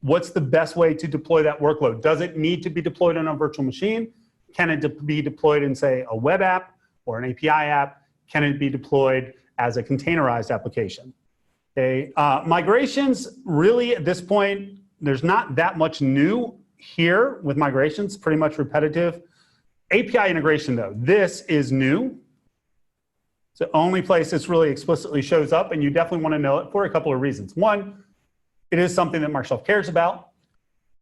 what's the best way to deploy that workload? Does it need to be deployed on a virtual machine? Can it be deployed in, say, a web app or an API app? Can it be deployed as a containerized application? Okay. Migrations, really at this point, there's not that much new here with migrations, pretty much repetitive. API integration though, this is new. It's the only place this really explicitly shows up, and you definitely want to know it for a couple of reasons. One, it is something that Microsoft cares about.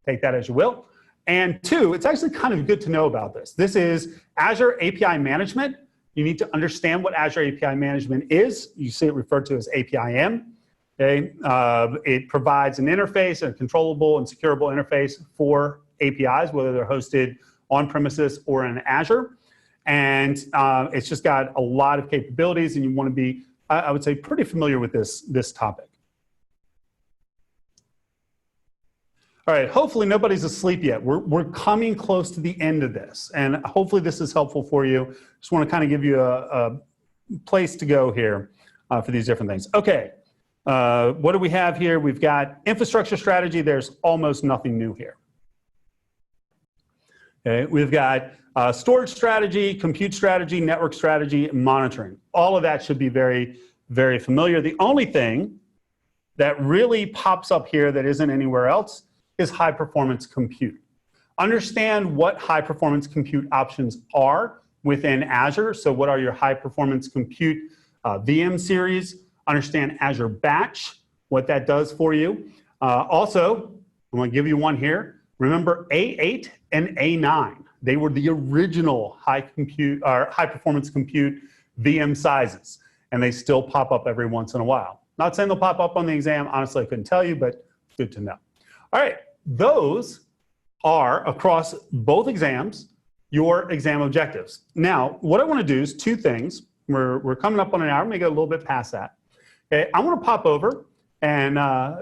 Take that as you will. And two, it's actually kind of good to know about this. This is Azure API management. You need to understand what Azure API management is. You see it referred to as APIM. Okay? It provides an interface, a controllable and secureable interface for APIs, whether they're hosted on premises or in Azure. And it's just got a lot of capabilities, and you want to be, I would say, pretty familiar with this topic. All right, hopefully nobody's asleep yet. We're coming close to the end of this, and hopefully this is helpful for you. Just want to kind of give you a place to go here for these different things. Okay, what do we have here? We've got infrastructure strategy. There's almost nothing new here. Okay, we've got storage strategy, compute strategy, network strategy, and monitoring. All of that should be very, very familiar. The only thing that really pops up here that isn't anywhere else is high performance compute. Understand what high performance compute options are within Azure. So what are your high performance compute VM series? Understand Azure Batch, what that does for you. Also, I'm going to give you one here. Remember A8 and A9. They were the original high performance compute VM sizes, and they still pop up every once in a while. Not saying they'll pop up on the exam. Honestly, I couldn't tell you, but good to know. All right, those are across both exams, your exam objectives. Now, what I want to do is two things. We're coming up on an hour, maybe go a little bit past that. Okay, I want to pop over and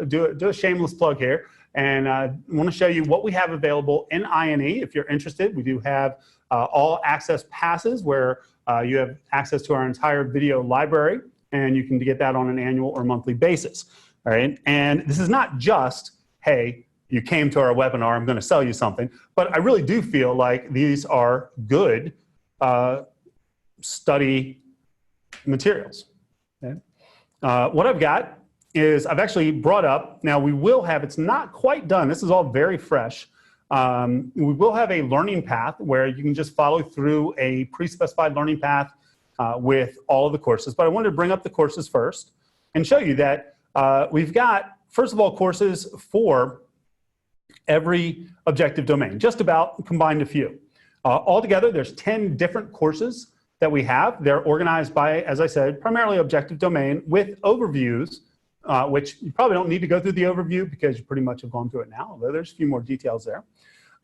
do a shameless plug here. And I want to show you what we have available in INE. If you're interested, we do have all access passes where you have access to our entire video library, and you can get that on an annual or monthly basis. All right. And this is not just, hey, you came to our webinar, I'm going to sell you something. But I really do feel like these are good study materials. Okay? What I've got is I've actually brought up, now we will have, it's not quite done, this is all very fresh. We will have a learning path where you can just follow through a pre-specified learning path with all of the courses. But I wanted to bring up the courses first and show you that we've got, first of all, courses for every objective domain, just about combined a few. Altogether, there's 10 different courses that we have. They're organized by, as I said, primarily objective domain with overviews, which you probably don't need to go through the overview because you pretty much have gone through it now, although there's a few more details there.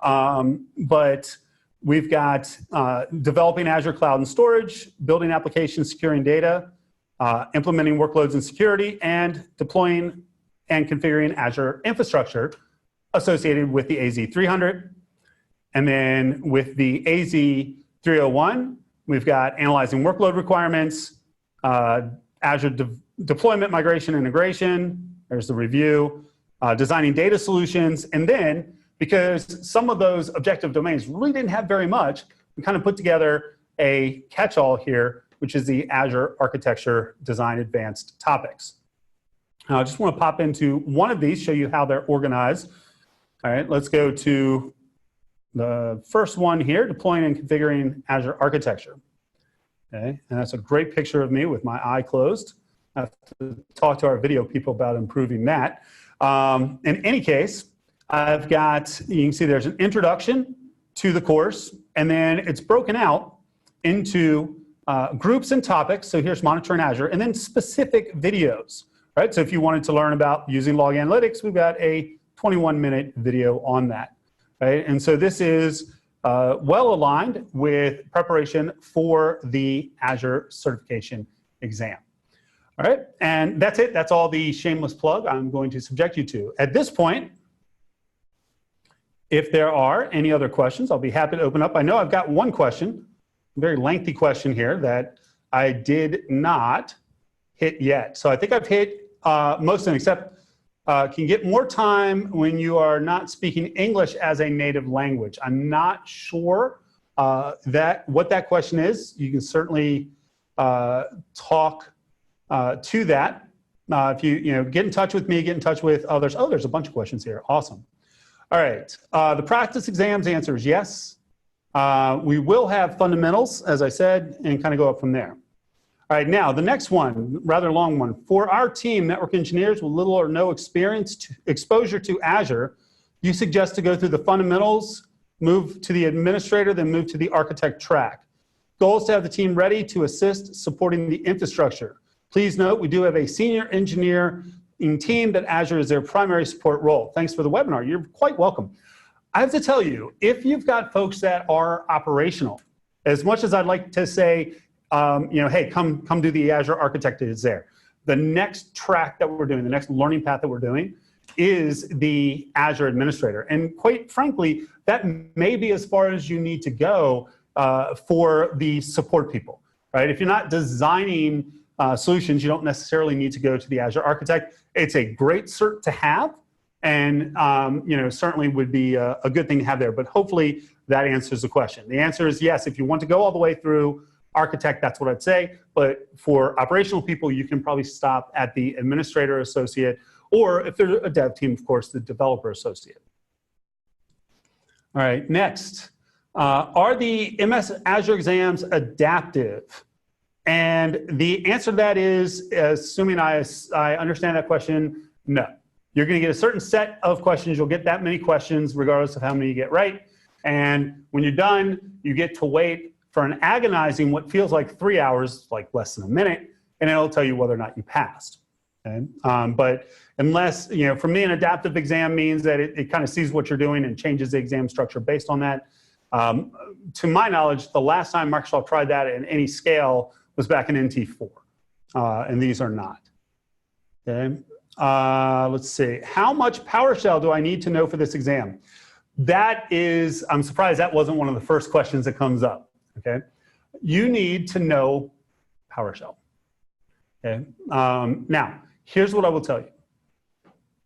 But we've got developing Azure Cloud and Storage, building applications, securing data, implementing workloads and security, and deploying and configuring Azure infrastructure associated with the AZ300. And then with the AZ301, we've got analyzing workload requirements, Azure deployment, migration, integration. There's the review. designing data solutions. And then, because some of those objective domains really didn't have very much, we kind of put together a catch-all here, which is the Azure Architecture Design Advanced Topics. Now, I just want to pop into one of these, show you how they're organized. All right, let's go to the first one here, deploying and configuring Azure Architecture. Okay, and that's a great picture of me with my eye closed. I have to talk to our video people about improving that. In any case, I've got, you can see there's an introduction to the course, and then it's broken out into groups and topics. So here's Monitor in Azure, and then specific videos, right? So if you wanted to learn about using log analytics, we've got a 21-minute video on that, right? And so this is well aligned with preparation for the Azure certification exam. All right, and that's it. That's all the shameless plug I'm going to subject you to. At this point, if there are any other questions, I'll be happy to open up. I know I've got one question, a very lengthy question here that I did not hit yet. So I think I've hit most of them, except can you get more time when you are not speaking English as a native language? I'm not sure what that question is. You can certainly talk to that. If you get in touch with me, get in touch with others. Oh, there's a bunch of questions here. Awesome. All right. The practice exams answer is yes. We will have fundamentals, as I said, and kind of go up from there. All right, now the next one, rather long one. For our team, network engineers with little or no exposure to Azure, you suggest to go through the fundamentals, move to the administrator, then move to the architect track. Goal is to have the team ready to assist supporting the infrastructure. Please note, we do have a senior engineer in team that Azure is their primary support role. Thanks for the webinar. You're quite welcome. I have to tell you, if you've got folks that are operational, as much as I'd like to say, hey, come do the Azure Architect is there. The next track that we're doing, the next learning path that we're doing is the Azure Administrator. And quite frankly, that may be as far as you need to go for the support people, right? If you're not designing solutions, you don't necessarily need to go to the Azure Architect. It's a great cert to have, and certainly would be a good thing to have there. But hopefully that answers the question. The answer is yes. If you want to go all the way through Architect, that's what I'd say. But for operational people, you can probably stop at the Administrator Associate, or if they're a dev team, of course, the Developer Associate. All right, next. Are the MS Azure exams adaptive? And the answer to that is, assuming I understand that question, no. You're going to get a certain set of questions. You'll get that many questions regardless of how many you get right. And when you're done, you get to wait for an agonizing, what feels like 3 hours, like less than a minute, and it'll tell you whether or not you passed. Okay? But unless, for me, an adaptive exam means that it kind of sees what you're doing and changes the exam structure based on that. To my knowledge, the last time Microsoft tried that in any scale was back in NT4, and these are not. Okay, let's see. How much PowerShell do I need to know for this exam? That is, I'm surprised that wasn't one of the first questions that comes up. Okay, you need to know PowerShell. Okay, now here's what I will tell you.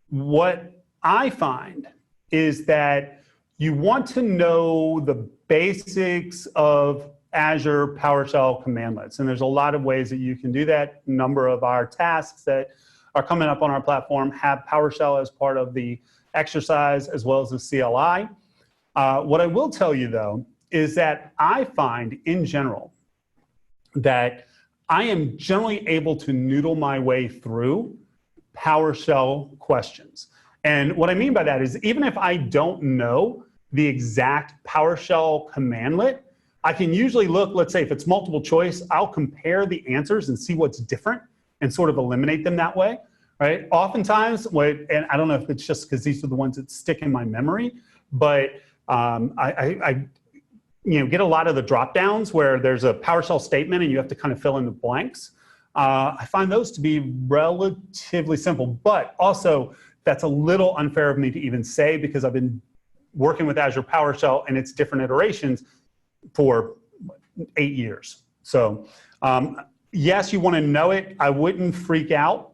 What I find is that you want to know the basics of Azure PowerShell commandlets. And there's a lot of ways that you can do that. A number of our tasks that are coming up on our platform have PowerShell as part of the exercise as well as the CLI. What I will tell you, though, is that I find in general that I am generally able to noodle my way through PowerShell questions. And what I mean by that is even if I don't know the exact PowerShell commandlet, I can usually look, let's say if it's multiple choice, I'll compare the answers and see what's different and sort of eliminate them that way, right? Oftentimes, and I don't know if it's just because these are the ones that stick in my memory, but I get a lot of the drop downs where there's a PowerShell statement and you have to kind of fill in the blanks. I find those to be relatively simple, but also that's a little unfair of me to even say because I've been working with Azure PowerShell and its different iterations for 8 years. So yes, you want to know it. I wouldn't freak out.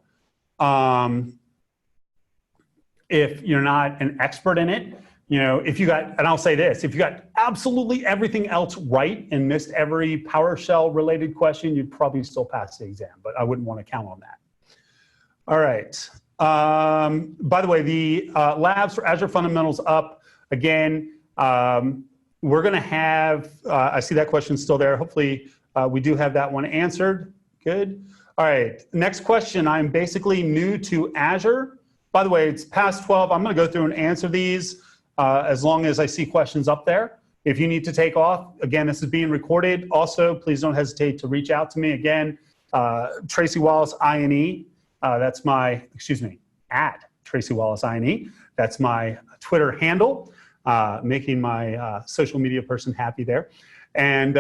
if you're not an expert in it, if you got, and I'll say this, if you got absolutely everything else right and missed every PowerShell related question, you'd probably still pass the exam, but I wouldn't want to count on that. All right. By the way, the labs for Azure Fundamentals up again. We're going to have, I see that question still there. Hopefully we do have that one answered. Good. All right. Next question. I'm basically new to Azure. By the way, it's past 12. I'm going to go through and answer these as long as I see questions up there. If you need to take off, again, this is being recorded. Also, please don't hesitate to reach out to me. Again, Tracy Wallace, INE. That's my, at Tracy Wallace, INE. That's my Twitter handle, making my social media person happy there. And,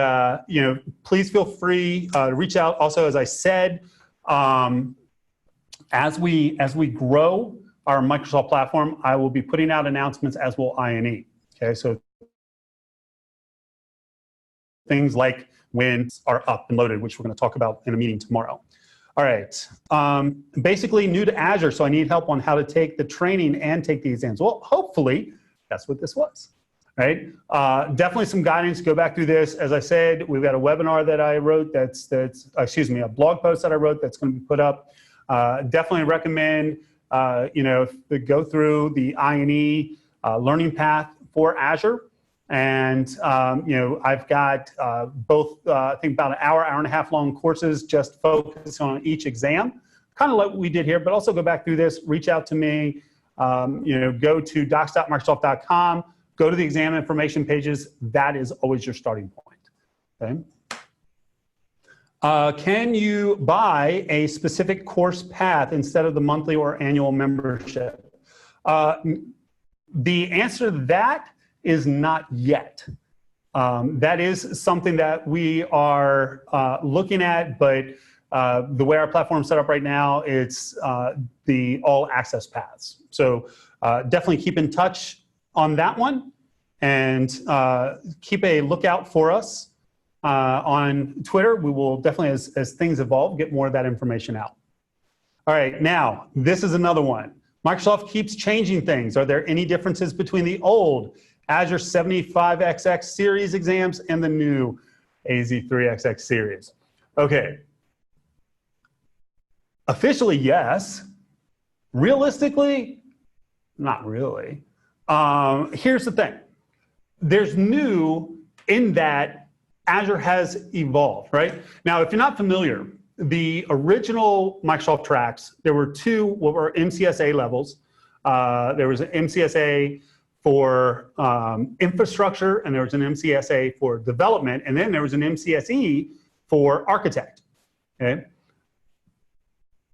please feel free to reach out. Also, as I said, as we grow our Microsoft platform, I will be putting out announcements, as will INE. Okay, so things like when are up and loaded, which we're going to talk about in a meeting tomorrow. All right, basically new to Azure, so I need help on how to take the training and take the exams. Well, hopefully that's what this was, right? Definitely some guidance, go back through this. As I said, we've got a webinar that I wrote a blog post that I wrote that's going to be put up. Definitely recommend, go through the INE learning path for Azure. And, I've got both, I think about an hour and a half long courses just focused on each exam, kind of like what we did here, but also go back through this, reach out to me, go to docs.microsoft.com, go to the exam information pages. That is always your starting point, okay? Can you buy a specific course path instead of the monthly or annual membership? The answer to that is not yet. That is something that we are looking at, but the way our platform is set up right now, it's the all access paths. So definitely keep in touch on that one, and keep a lookout for us on Twitter. We will definitely, as things evolve, get more of that information out. All right, now, this is another one. Microsoft keeps changing things. Are there any differences between the old Azure 75XX series exams and the new AZ3XX series? Okay. Officially, yes. Realistically, not really. Here's the thing. There's new in that Azure has evolved, right? Now, if you're not familiar, the original Microsoft tracks, there were two what were MCSA levels. There was an MCSA for infrastructure, and there was an MCSA for development, and then there was an MCSE for architect, okay?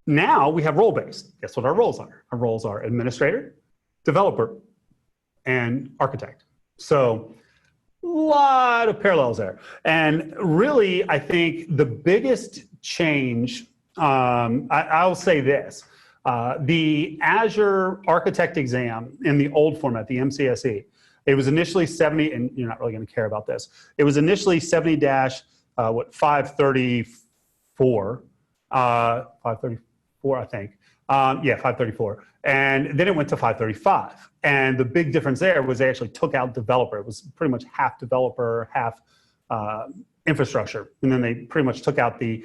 Now we have role-based. Guess what our roles are? Our roles are administrator, developer, and architect. So a lot of parallels there. And really, I think the biggest change, I'll say this, the Azure Architect exam in the old format, the MCSE, it was initially 70, and you're not really going to care about this. It was initially 70-534, 534, I think. Yeah, 534. And then it went to 535. And the big difference there was they actually took out developer. It was pretty much half developer, half infrastructure. And then they pretty much took out the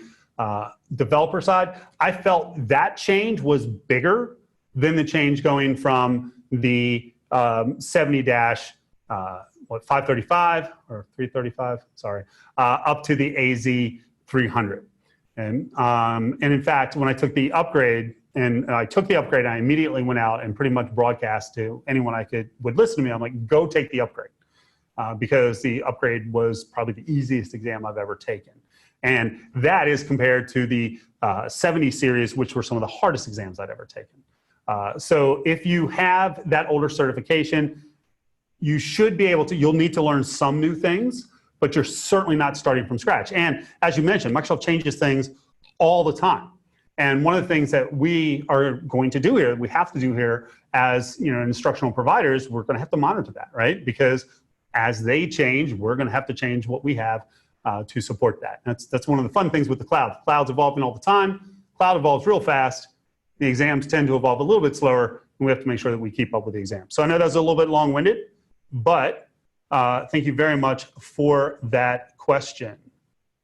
developer side. I felt that change was bigger than the change going from the 535 or 335, sorry, up to the AZ 300. And in fact, when I took the upgrade, I immediately went out and pretty much broadcast to anyone would listen to me. I'm like, go take the upgrade, because the upgrade was probably the easiest exam I've ever taken. And that is compared to the 70 series, which were some of the hardest exams I'd ever taken. So if you have that older certification, you should be able to, you'll need to learn some new things, but you're certainly not starting from scratch. And as you mentioned, Microsoft changes things all the time. And one of the things that we are going to do here, we have to do here as instructional providers, we're going to have to monitor that, right? Because as they change, we're going to have to change what we have to support that. That's one of the fun things with the cloud. The cloud's evolving all the time. Cloud evolves real fast. The exams tend to evolve a little bit slower, and we have to make sure that we keep up with the exam. So I know that's a little bit long-winded, but thank you very much for that question.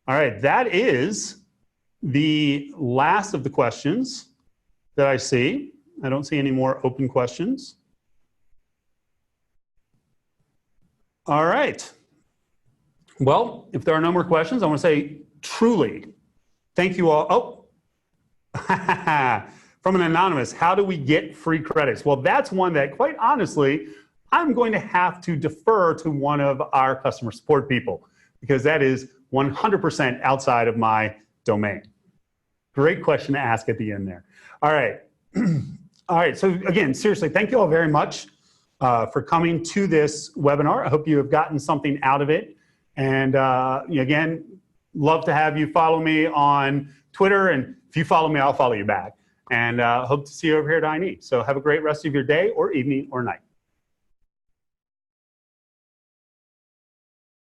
All right, that is the last of the questions that I see. I don't see any more open questions. All right. Well, if there are no more questions, I want to say truly thank you all. Oh, from an anonymous, how do we get free credits? Well, that's one that, quite honestly, I'm going to have to defer to one of our customer support people, because that is 100% outside of my domain. Great question to ask at the end there. All right. All right. So again, seriously, thank you all very much for coming to this webinar. I hope you have gotten something out of it. And again, love to have you follow me on Twitter. And if you follow me, I'll follow you back. And hope to see you over here at INE. So have a great rest of your day or evening or night.